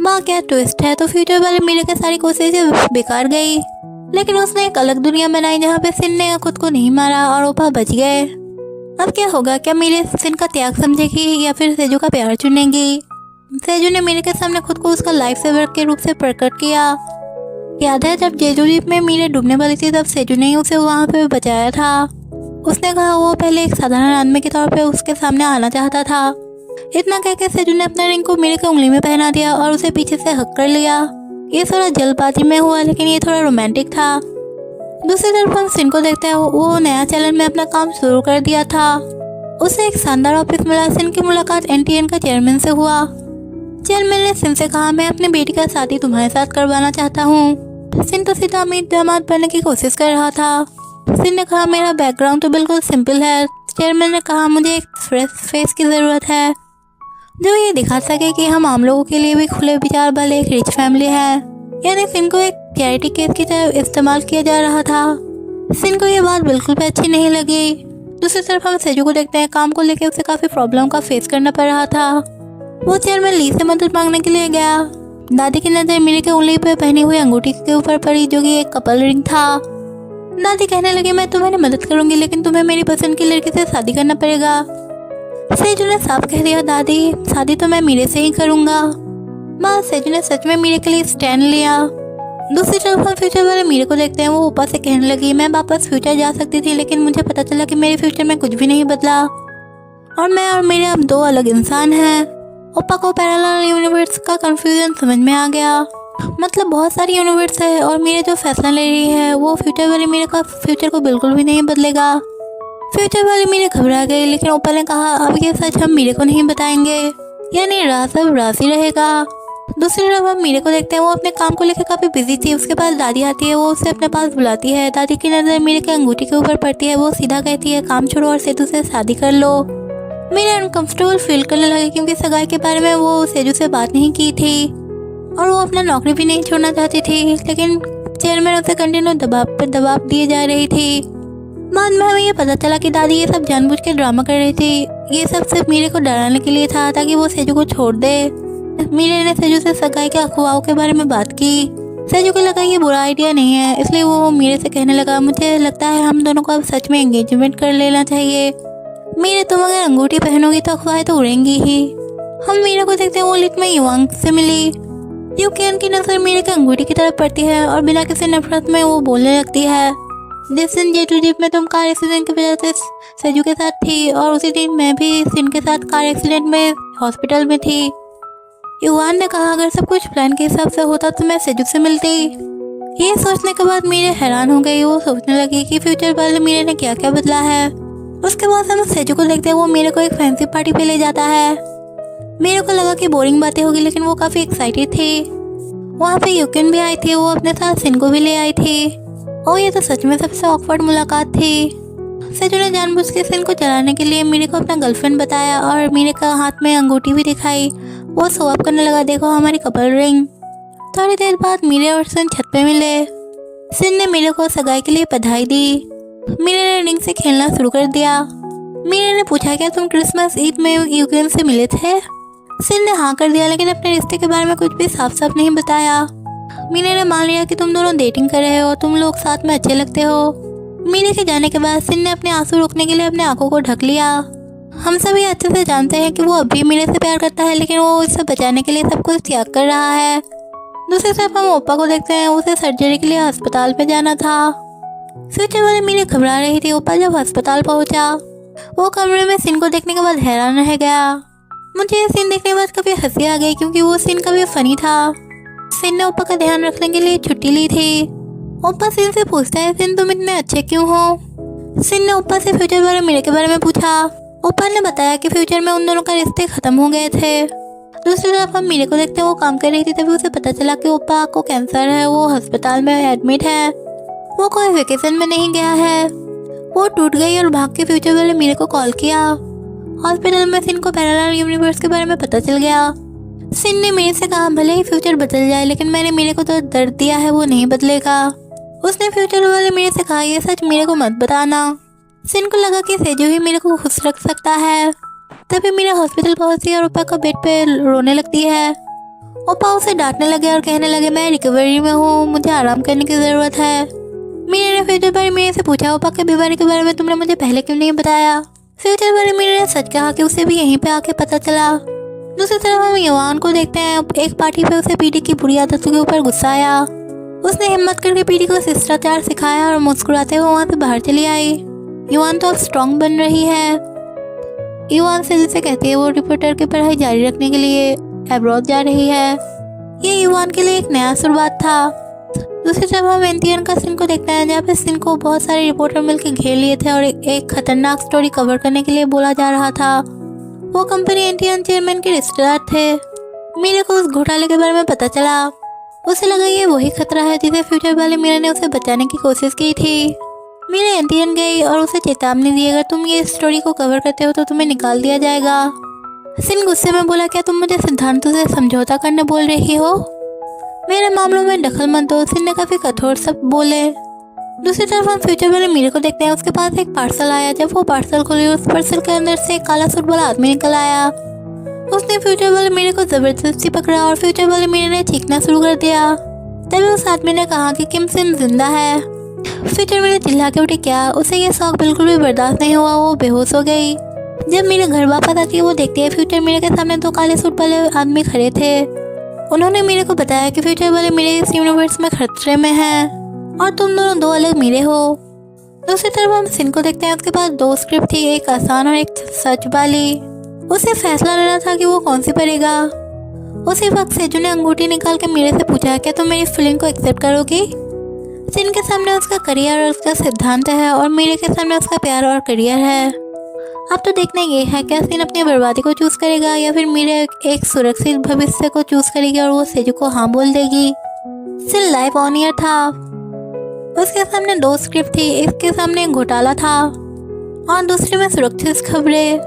माँ क्या ट्विस्ट है। तो फ्यूचर वाले मीरे की सारी कोशिशें बेकार गई लेकिन उसने एक अलग दुनिया बनाई जहाँ पे सिन ने खुद को नहीं मारा और ओप्पा बच गए। अब क्या होगा, क्या मीरे सिन का त्याग समझेगी या फिर सेजू का प्यार चुनेगी। सेजू ने मीरे के सामने खुद को उसका लाइफ सेवर के रूप से प्रकट किया। याद है जब जेजू द्वीप में मीरे डूबने वाली थी तब सेजू ने उसे वहाँ पे बचाया था। उसने कहा वो पहले एक साधारण आदमी के तौर पे उसके सामने आना चाहता था। इतना कहकर सेजू ने अपना रिंग को मीरे की उंगली में पहना दिया और उसे पीछे से हक कर लिया। ये थोड़ा जल्दबाजी में हुआ लेकिन ये थोड़ा रोमांटिक था। दूसरी तरफ हम सिन को देखते हैं। वो नया चैनल में अपना काम शुरू कर दिया था। उसे एक शानदार ऑफिस मिला। सिन की मुलाकात एनटीएन का चेयरमैन से हुआ। चेयरमैन ने सिन से कहा मैं अपनी बेटी का शादी तुम्हारे साथ करवाना चाहता हूँ। सिन तो सीधा अमीर दामाद बनने की कोशिश कर रहा था। सिन ने कहा मेरा बैकग्राउंड तो बिल्कुल सिंपल है। चेयरमैन ने कहा मुझे एक फ्रेश फेस की ज़रूरत है जो ये दिखा सके कि हम आम लोगों के लिए भी खुले विचार वाले एक रिच फैमिली है। यानी सिन को एक चैरिटी केस की तरह इस्तेमाल किया जा रहा था। सिन को ये बात बिल्कुल भी अच्छी नहीं लगी। दूसरी तरफ हम सेजू को देखते हैं। काम को लेकर उसे काफ़ी प्रॉब्लम का फेस करना पड़ रहा था। वो चेयरमैन ली से मदद मांगने के लिए गया। दादी की नज़र मीरे की उंगली पर पहनी हुई अंगूठी के ऊपर पड़ी जो कि एक कपल रिंग था। दादी कहने लगी मैं तुम्हारी मदद करूंगी लेकिन तुम्हें मेरी पसंद की लड़की से शादी करना पड़ेगा। सेजू ने साफ कह दिया दादी शादी तो मैं मीरे से ही करूंगा। माँ सेजू ने सच में मीरे के लिए स्टैंड लिया। दूसरी तरफ हम फ्यूचर वाले मीरे को देखते हैं। वो ऊपर से कहने लगी मैं वापस फ्यूचर जा सकती थी लेकिन मुझे पता चला कि मेरे फ्यूचर में कुछ भी नहीं बदला और मैं और मीरे अब दो अलग इंसान हैं। ओप्पा को पैरेलल यूनिवर्स का कंफ्यूजन समझ में आ गया। मतलब बहुत सारी यूनिवर्स है और मीरे जो फैसला ले रही है वो फ्यूचर वाले मीरे का फ्यूचर को बिल्कुल भी नहीं बदलेगा। फ्यूचर वाले मीरे घबरा गए, लेकिन ओपा ने कहा अब ये सच हम मीरे को नहीं बताएंगे, यानी राज अब राज ही रहेगा। दूसरी तरफ हम मीरे को देखते हैं, वो अपने काम को लेकर काफ़ी बिजी थी। उसके पास दादी आती है, वो उसे अपने पास बुलाती है। दादी की नज़र मीरे के अंगूठी के ऊपर पड़ती है। वो सीधा कहती है काम छोड़ो और सेजू से शादी कर लो। मीरे अनकंफर्टेबल फील करने लगे क्योंकि सगाई के बारे में वो सेजू से बात नहीं की थी और वो अपना नौकरी भी नहीं छोड़ना चाहती थी, लेकिन चेयरमैन उसे कंटिन्यू दबाव पर दबाव दिए जा रही थी। बाद में हमें ये पता चला कि दादी ये सब जानबूझ के ड्रामा कर रही थी। ये सब सिर्फ मीरे को डराने के लिए था ताकि वो सेजू को छोड़ दे। मीरे ने सेजू से सगाई के अफवाहों के बारे में बात की। सेजू को लगा ये बुरा आइडिया नहीं है, इसलिए वो मीरे से कहने लगा मुझे लगता है हम दोनों को अब सच में एंगेजमेंट कर लेना चाहिए। मीरे तुम अगर अंगूठी पहनोगी तो अफवाहें तो उड़ेंगी ही। हम मीरे को देखते हैं वो लिफ्ट में युवांग से मिली। यूकेन की नजर मीरे के अंगूठी की तरफ पड़ती है और बिना किसी नफरत में वो बोलने लगती है जिस दिन जेटू जीप में तुम कार एक्सीडेंट की वजह से सेजू के साथ थी और उसी दिन मैं भी सिन के साथ कार एक्सीडेंट में हॉस्पिटल में थी। युवान ने कहा अगर सब कुछ प्लान के हिसाब से होता तो मैं सेजू से मिलती। ये सोचने के बाद मीरे हैरान हो गई। वो सोचने लगी कि फ्यूचर वाले मीरे ने क्या क्या बदला है। उसके बाद हम सेजू को देखते हैं, वो मीरे को एक फैंसी पार्टी पे ले जाता है। मीरे को लगा कि बोरिंग बातें होगी, लेकिन वो काफ़ी एक्साइटेड थी। वहाँ पे यूकेन भी आई थी, वो अपने साथ सिन को भी ले आई थी। और ये तो सच में सबसे ऑकवर्ड मुलाकात थी। सेजू ने जानबूझ के सिन को चलाने के लिए मीरे को अपना गर्लफ्रेंड बताया और मीरे का हाथ में अंगूठी भी दिखाई। वो शो अप करने लगा, देखो हमारी कपल रिंग। थोड़ी देर बाद मीरे और सिन छत पे मिले। सिन ने मीरे को सगाई के लिए बधाई दी। मीरे ने रिंग से खेलना शुरू कर दिया। मीरे ने पूछा क्या तुम क्रिसमस ईद में यूकेन से मिले थे? सिन ने हाँ कर दिया, लेकिन अपने रिश्ते के बारे में कुछ भी साफ साफ नहीं बताया। मीरे ने मान लिया कि तुम दोनों डेटिंग कर रहे हो, तुम लोग साथ में अच्छे लगते हो। मीरे के जाने के बाद सिन ने अपने आंसू रोकने के लिए अपने आंखों को ढक लिया। हम सभी अच्छे से जानते हैं कि वो अब भी मीरे से प्यार करता है, लेकिन वो इसे बचाने के लिए सब कुछ त्याग कर रहा है। दूसरी तरफ हम ओप्पा को देखते हैं, उसे सर्जरी के लिए अस्पताल पे जाना था। फ्यूचर वाले मीरे घबरा रही थी। ओप्पा जब अस्पताल पहुंचा, वो कमरे में सिन को देखने के बाद हैरान रह गया। मुझे ये सीन देखने के बाद काफ़ी हंसी आ गई क्योंकि वो सीन काफ़ी फनी था। सिन ने ओप्पा का ध्यान रखने के लिए छुट्टी ली थी। ओप्पा सिन से पूछता है सिन तुम इतने अच्छे क्यों हो? सिन ने ओप्पा से फ्यूचर वाले मीरे के बारे में पूछा। ओप्पा ने बताया कि फ्यूचर में उन दोनों का रिश्ते खत्म हो गए थे। दूसरी तरफ हम मीरे को देखते हैं, वो काम कर रही थी, तभी उसे पता चला कि ओप्पा को कैंसर है। वो अस्पताल में एडमिट है। वो कोई वेकेशन में नहीं गया है। वो टूट गई और भाग के फ्यूचर वाले मीरे को कॉल किया। हॉस्पिटल में सिन को पैरेलल यूनिवर्स के बारे में पता चल गया। सिन ने मीरे से कहा भले ही फ्यूचर बदल जाए, लेकिन मैंने मीरे को तो दर्द दिया है, वो नहीं बदलेगा। उसने फ्यूचर वाले मीरे से कहा ये सच मीरे को मत बताना। सिन को लगा कि सेजू ही मेरे को खुश रख सकता है। तभी मीरा हॉस्पिटल पहुंचती है और ओप्पा का बेड पे रोने लगती है। ओप्पा उसे डांटने लगे और कहने लगे मैं रिकवरी में हूँ, मुझे आराम करने की ज़रूरत है। मीरा ने फ्यूचर वाले मीरे से पूछा ओप्पा की बीमारी के बारे में तुमने मुझे पहले क्यों नहीं बताया? फ्यूचर वाले मीरे ने सच कहा कि उसे भी यहीं पे आके पता चला। दूसरी तरफ हम युवान को देखते हैं, एक पार्टी पे उसे पीटी की बुरी आदतों के ऊपर गुस्सा आया। उसने हिम्मत करके पीटी को शिष्टाचार सिखाया और मुस्कुराते हुए वहाँ से बाहर चली आई। युवान तो अब स्ट्रॉन्ग बन रही है। युवान से जिसे कहती है वो रिपोर्टर की पढ़ाई जारी रखने के लिए अब्रॉड जा रही है। ये युवान के लिए एक नया शुरुआत था। दूसरी तरफ हम एंटियन का सीन को देखते हैं, जहाँ पे सीन को बहुत सारे रिपोर्टर मिलकर घेर लिए थे और एक खतरनाक स्टोरी कवर करने के लिए बोला जा रहा था। वो कंपनी एंटियन चेयरमैन के रिश्तेदार थे। मीरे को उस घोटाले के बारे में पता चला। उसे लगा ये वही खतरा है जिसे फ्यूचर वाले मीरे ने उसे बचाने की कोशिश की थी। मीरे एंटियन गई और उसे चेतावनी दी अगर तुम ये स्टोरी को कवर करते हो तो तुम्हें निकाल दिया जाएगा। सिन गुस्से में बोला क्या तुम मुझे सिद्धांतों से समझौता करने बोल रही हो? मेरे मामलों में दखल मत दो। सिन ने काफ़ी कठोर शब्द बोले। दूसरी तरफ हम फ्यूचर वाले मीरे को देखते हैं, उसके पास एक पार्सल आया। जब वो पार्सल खोली उस पार्सल के अंदर से एक काला सूट वाला आदमी निकल आया। उसने फ्यूचर वाले मीरे को जबरदस्ती पकड़ा और फ्यूचर वाले मीरे ने चीखना शुरू कर दिया। तभी उस आदमी ने कहा कि किम सिन जिंदा है। फ्यूचर मीरे चिल्ला के उठी क्या? उसे ये शौक बिल्कुल भी बर्दाश्त नहीं हुआ। वो बेहोश हो गई। जब मीरे घर वापस आती है वो देखती है फ्यूचर मीरे के सामने दो काले सूट वाले आदमी खड़े थे। उन्होंने मीरे को बताया कि फ्यूचर वाले मीरे इस यूनिवर्स में खतरे में हैं और तुम दोनों दो अलग मीरे हो। दूसरी तरफ हम सिन को देखते हैं, उसके पास दो स्क्रिप्ट थी, एक आसान और एक सच वाली। उसे फैसला लेना था कि वो कौन सी पढ़ेगा। उसी वक्त सेजू ने अंगूठी निकाल के मीरे से पूछा क्या तुम मेरी फीलिंग को एक्सेप्ट करोगी? सिन के सामने उसका करियर और उसका सिद्धांत है और मीरे के सामने उसका प्यार और करियर है। अब तो देखना ये है क्या सिन अपनी बर्बादी को चूज करेगा या फिर मीरे एक सुरक्षित भविष्य को चूज करेगी और वो सेजू को हाँ बोल देगी। सिन लाइफ ऑन ईयर था। उसके सामने 2 स्क्रिप्ट थी, इसके सामने एक घोटाला था और दूसरे में सुरक्षित खबरें।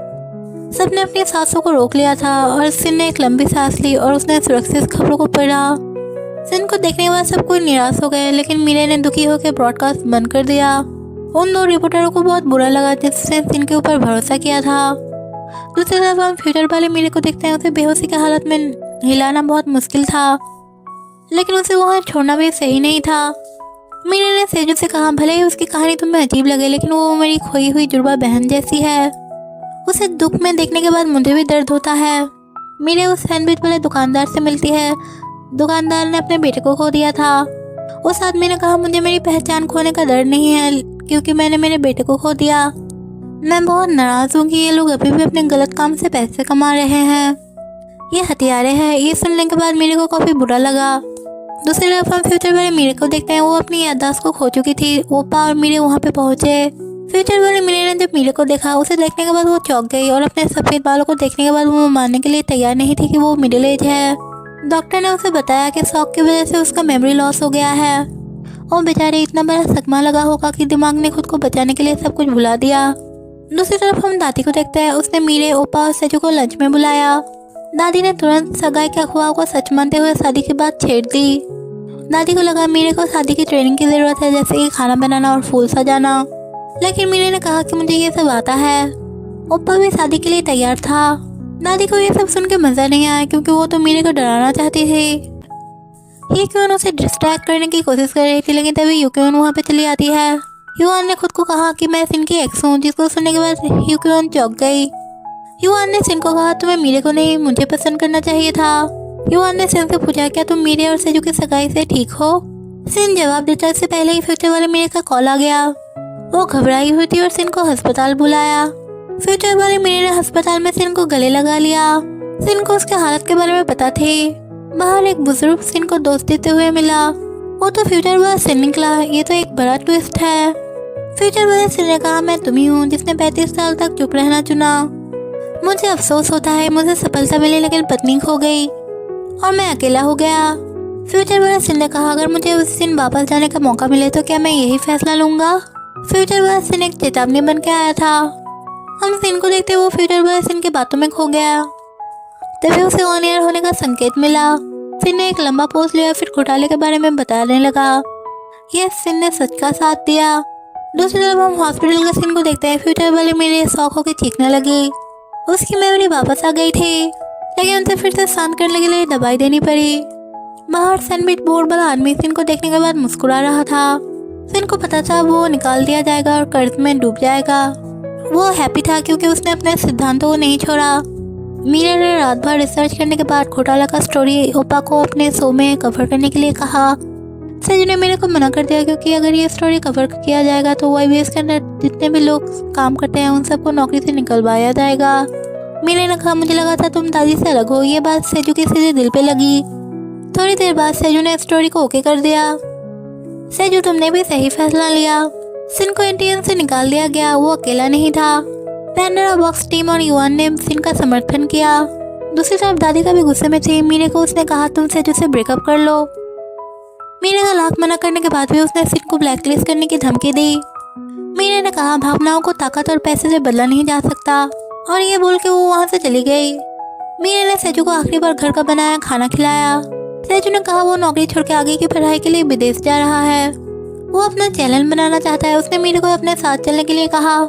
सबने अपनी सांसों को रोक लिया था और सिन ने एक लंबी सांस ली और उसने सुरक्षित खबरों को पढ़ा। सिन को देखने के बाद सब कोई निराश हो गए, लेकिन मीरे ने दुखी होकर ब्रॉडकास्ट बंद कर दिया। उन 2 रिपोर्टरों को बहुत बुरा लगा जिसने सिन के ऊपर भरोसा किया था। दूसरी तरफ हम फ्यूचर वाले मीरे को देखते हैं। उसे बेहोशी की हालत में हिलाना बहुत मुश्किल था, लेकिन उसे वहाँ छोड़ना भी सही नहीं था। मीरे ने सेजू से कहा, भले ही उसकी कहानी तुम्हें अजीब लगे, लेकिन वो मेरी खोई हुई जुड़वा बहन जैसी है। उसे दुख में देखने के बाद मुझे भी दर्द होता है। मीरे उस सैंडविच वाले दुकानदार से मिलती है। दुकानदार ने अपने बेटे को खो दिया था। उस आदमी ने कहा, मुझे मेरी पहचान खोने का डर नहीं है क्योंकि मैंने मेरे बेटे को खो दिया। मैं बहुत नाराज हूँ कि ये लोग अभी भी अपने गलत काम से पैसे कमा रहे हैं। ये हथियारे हैं। ये सुनने के बाद मीरे को काफ़ी बुरा लगा। दूसरी तरफ हम फ्यूचर वाले मीरे को देखते हैं। वो अपनी याददाश्त को खो चुकी थी। ओपा और मीरे वहाँ पे पहुँचे। फ्यूचर वाले मीरे ने जब मीरे को देखा, उसे देखने के बाद वो चौंक गई और अपने सफ़ेद बालों को देखने के बाद वो मानने के लिए तैयार नहीं थी कि वो मिडिल एज है। डॉक्टर ने उसे बताया कि शॉक की वजह से उसका मेमोरी लॉस हो गया है और बेचारे इतना बड़ा सदमा लगा होगा कि दिमाग ने खुद को बचाने के लिए सब कुछ भुला दिया। दूसरी तरफ हम दादी को देखते हैं। उसने मीरे, ओपा और सेजू को लंच में बुलाया। दादी ने तुरंत सगाई के अफवाह को सच मानते हुए शादी की बात छेड़ दी। दादी को लगा मीरे को शादी की ट्रेनिंग की ज़रूरत है, जैसे कि खाना बनाना और फूल सजाना, लेकिन मीरे ने कहा कि मुझे ये सब आता है। ओपा भी शादी के लिए तैयार था। दादी को ये सब सुन के मज़ा नहीं आया क्योंकि वो तो मीरे को डराना चाहती थी। यूक्योन उसे डिस्ट्रैक्ट करने की कोशिश कर रही थी, लेकिन तभी यूक्योन वहाँ पे चली आती है। युआन ने खुद को कहा कि मैं सिन की एक्स हूँ, जिसको सुनने के बाद यूक्योन चौंक गई। युआन ने सिन को कहा, तुम्हें मीरे को नहीं मुझे पसंद करना चाहिए था। युआन ने सिन से पूछा, क्या तुम मीरे और सेजू की सगाई से ठीक हो? सिन जवाब देता इससे पहले ही फ्यूचर वाले मीरे का कॉल आ गया। वो घबराई हुई थी और सिन को अस्पताल बुलाया। फ्यूचर वाले मीरे ने अस्पताल में सिन को गले लगा लिया। सिन को उसके हालत के बारे में पता थी। बाहर एक बुजुर्ग सिन को दोस्त देते हुए मिला। वो तो फ्यूचर वाला सिन निकला। ये तो एक बड़ा ट्विस्ट है। फ्यूचर वाले सिन ने कहा, मैं तुम्ही हूँ जिसने 35 साल तक चुप रहना चुना। मुझे अफसोस होता है, मुझे सफलता मिली लेकिन पत्नी खो गई और मैं अकेला हो गया। फ्यूचर वाले सिन ने कहा, अगर मुझे उस दिन वापस जाने का मौका मिले तो क्या मैं यही फैसला लूँगा? फ्यूचर वाला सिन एक चेतावनी बन के आया था। हम सिन को देखते वो फ्यूचर वाले सिन की बातों में खो गया। तभी उसे ऑन एयर होने का संकेत मिला। सिन ने एक लंबा पोज लिया, फिर घोटाले के बारे में बताने लगा। यह सिन ने सच का साथ दिया। दूसरी तरफ हम हॉस्पिटल के सिन को देखते हैं। फ्यूचर वाले मेरे शौक होकर चीखने लगी। उसकी मेमोरी वापस आ गई थी, लेकिन उसे फिर से शांत करने के लिए दवाई देनी पड़ी। बाहर सैंडविच बोर्ड वाला आदमी सिन को देखने के बाद मुस्कुरा रहा था। सिन को पता था वो निकाल दिया जाएगा और कर्ज में डूब जाएगा। वो हैप्पी था क्योंकि उसने अपने सिद्धांतों को नहीं छोड़ा। मीरा ने रात भर रिसर्च करने के बाद घोटाला का स्टोरी ओपा को अपने शो में कवर करने के लिए कहा। सेजू ने मेरे को मना कर दिया क्योंकि अगर ये स्टोरी कवर किया जाएगा तो YBS के अंदर जितने भी लोग काम करते हैं उन सबको नौकरी से निकलवाया जाएगा। मीरा ने कहा, मुझे लगा था तुम दादी से अलग हो। ये बात सेजू के सीधे दिल पे लगी। थोड़ी देर बाद सेजू ने स्टोरी को ओके कर दिया। सेजू, तुमने भी सही फैसला लिया। सिन को एटीएम से निकाल दिया गया। वो अकेला नहीं था। पैंडोरा बॉक्स टीम और युआन ने सिन का समर्थन किया। दूसरी तरफ दादी का भी गुस्से में थी। मीरे को उसने कहा, तुम सेजू से ब्रेकअप कर लो। मीरे का लाख मना करने के बाद भी उसने सिन को ब्लैकलिस्ट करने की धमकी दी। मीरे ने कहा, भावनाओं को ताकत और पैसे से बदला नहीं जा सकता, और ये बोल के वो वहाँ से चली गई। मीरे ने सेजू को आखिरी बार घर का बनाया खाना खिलाया। सेजू ने कहा वो नौकरी छोड़ के आगे की पढ़ाई के लिए विदेश जा रहा है। वो अपना चैनल बनाना चाहता है। उसने मीरे को अपने साथ चलने के लिए कहा,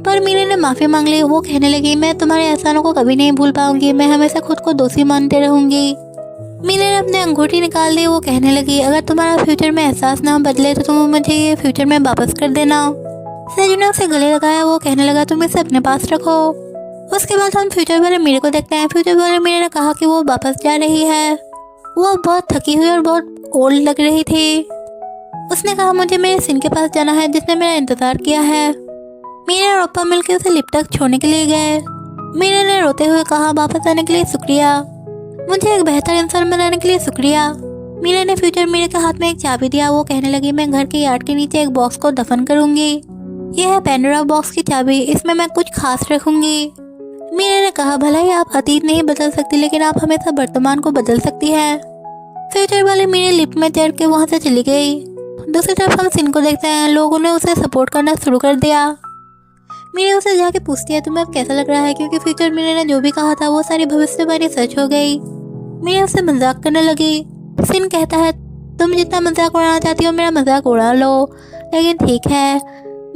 पर मीरे ने माफ़ी मांग ली। वो कहने लगी, मैं तुम्हारे एहसानों को कभी नहीं भूल पाऊंगी। मैं हमेशा खुद को दोषी मानते रहूंगी। मीरे ने अपने अंगूठी निकाल दी। वो कहने लगी, अगर तुम्हारा फ्यूचर में एहसास ना बदले तो तुम मुझे ये फ्यूचर में वापस कर देना। सेजू ने उसे गले लगाया। वो कहने लगा, तुम इसे अपने पास रखो। उसके बाद हम फ्यूचर वाले मीरे को देखते हैं। फ्यूचर वाले मीरे ने कहा कि वो वापस जा रही है। वो बहुत थकी हुई और बहुत ओल्ड लग रही थी। उसने कहा, मुझे मेरे सिन के पास जाना है जिसने मेरा इंतज़ार किया है। मीरे और ओप्पा मिलकर उसे लिफ्ट तक छोड़ने के लिए गए। मीरे ने रोते हुए कहा, वापस आने के लिए शुक्रिया। मुझे एक बेहतर इंसान बनाने के लिए शुक्रिया। मीरा ने फ्यूचर मीरा के हाथ में एक चाबी दिया। वो कहने लगी, मैं घर के यार्ड के नीचे एक बॉक्स को दफन करूंगी। यह है पेंडोरा बॉक्स की चाबी, इसमें मैं कुछ खास रखूंगी। मीरा ने कहा, भला ही आप अतीत नहीं बदल सकती, लेकिन आप हमेशा वर्तमान को बदल सकती है। फ्यूचर वाली मीरा लिफ्ट में चढ़ के वहाँ से चली गई। दूसरी तरफ हम सिन को देखते हैं, लोगों ने उसे सपोर्ट करना शुरू कर दिया। मीरा उसे जाके पूछती है, तुम्हें अब कैसा लग रहा है, क्योंकि फ्यूचर मीरा ने जो भी कहा था वो सारी भविष्यवाणी सच हो गई। मीरा उससे मजाक करने लगी। सिन कहता है, तुम जितना मजाक उड़ाना चाहती हो मेरा मजाक उड़ा लो, लेकिन ठीक है।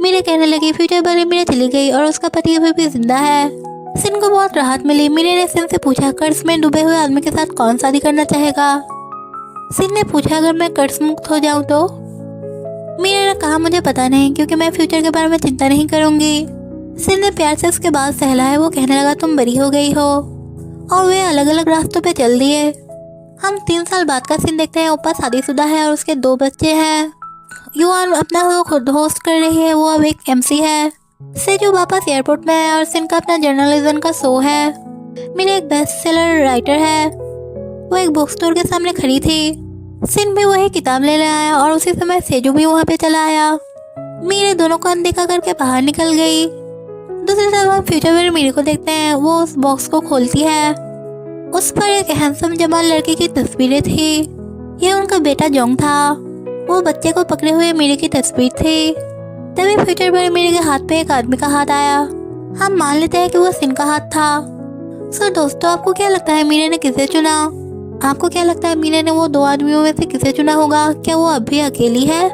मीरा कहने लगी। फ्यूचर वाली मीरा चली गई और उसका पति अभी भी जिंदा है। सिन को बहुत राहत मिली। मीरा ने सिन से पूछा, कर्ज में डूबे हुए आदमी के साथ कौन शादी करना चाहेगा। सिन ने पूछा, अगर मैं कर्ज मुक्त हो जाऊं तो। मीरा ने कहा, मुझे पता नहीं, क्योंकि मैं फ्यूचर के बारे में चिंता नहीं करूंगी। सिन ने प्यार से उसके बाद सहलाया। वो कहने लगा, तुम बरी हो गई हो। और वे अलग अलग रास्तों पे चल दिए। हम 3 साल बाद का सीन देखते हैं। ऊपर शादीशुदा है और उसके 2 बच्चे हैं। युआन अपना शो खुद होस्ट कर रही है, वो अब एक MC है। सेजू वापस एयरपोर्ट में है और सिन का अपना जर्नलिज्म का शो है। मीरा एक बेस्ट सेलर राइटर है। वो एक बुक स्टोर के सामने खड़ी थी। सिन भी वही किताब लेने आया और उसी समय सेजू भी वहाँ पे चला आया। मीरा दोनों को अनदेखा करके बाहर निकल गई। दूसरी तरफ हम फ्यूचर में मीरा को देखते हैं। वो उस बॉक्स को खोलती है। उस पर एक हैंडसम जवान लड़के की तस्वीरें थी। यह उनका बेटा जोंग था। वो बच्चे को पकड़े हुए मीरा की तस्वीर थी। तभी फ्यूचर में मीरा के हाथ पे एक आदमी का हाथ आया। हम मान लेते हैं कि वो सिन का हाथ था। सो दोस्तों, आपको क्या लगता है मीरा ने किसे चुना? आपको क्या लगता है मीरा ने वो 2 आदमियों में से किसे चुना होगा? क्या वो अब भी अकेली है?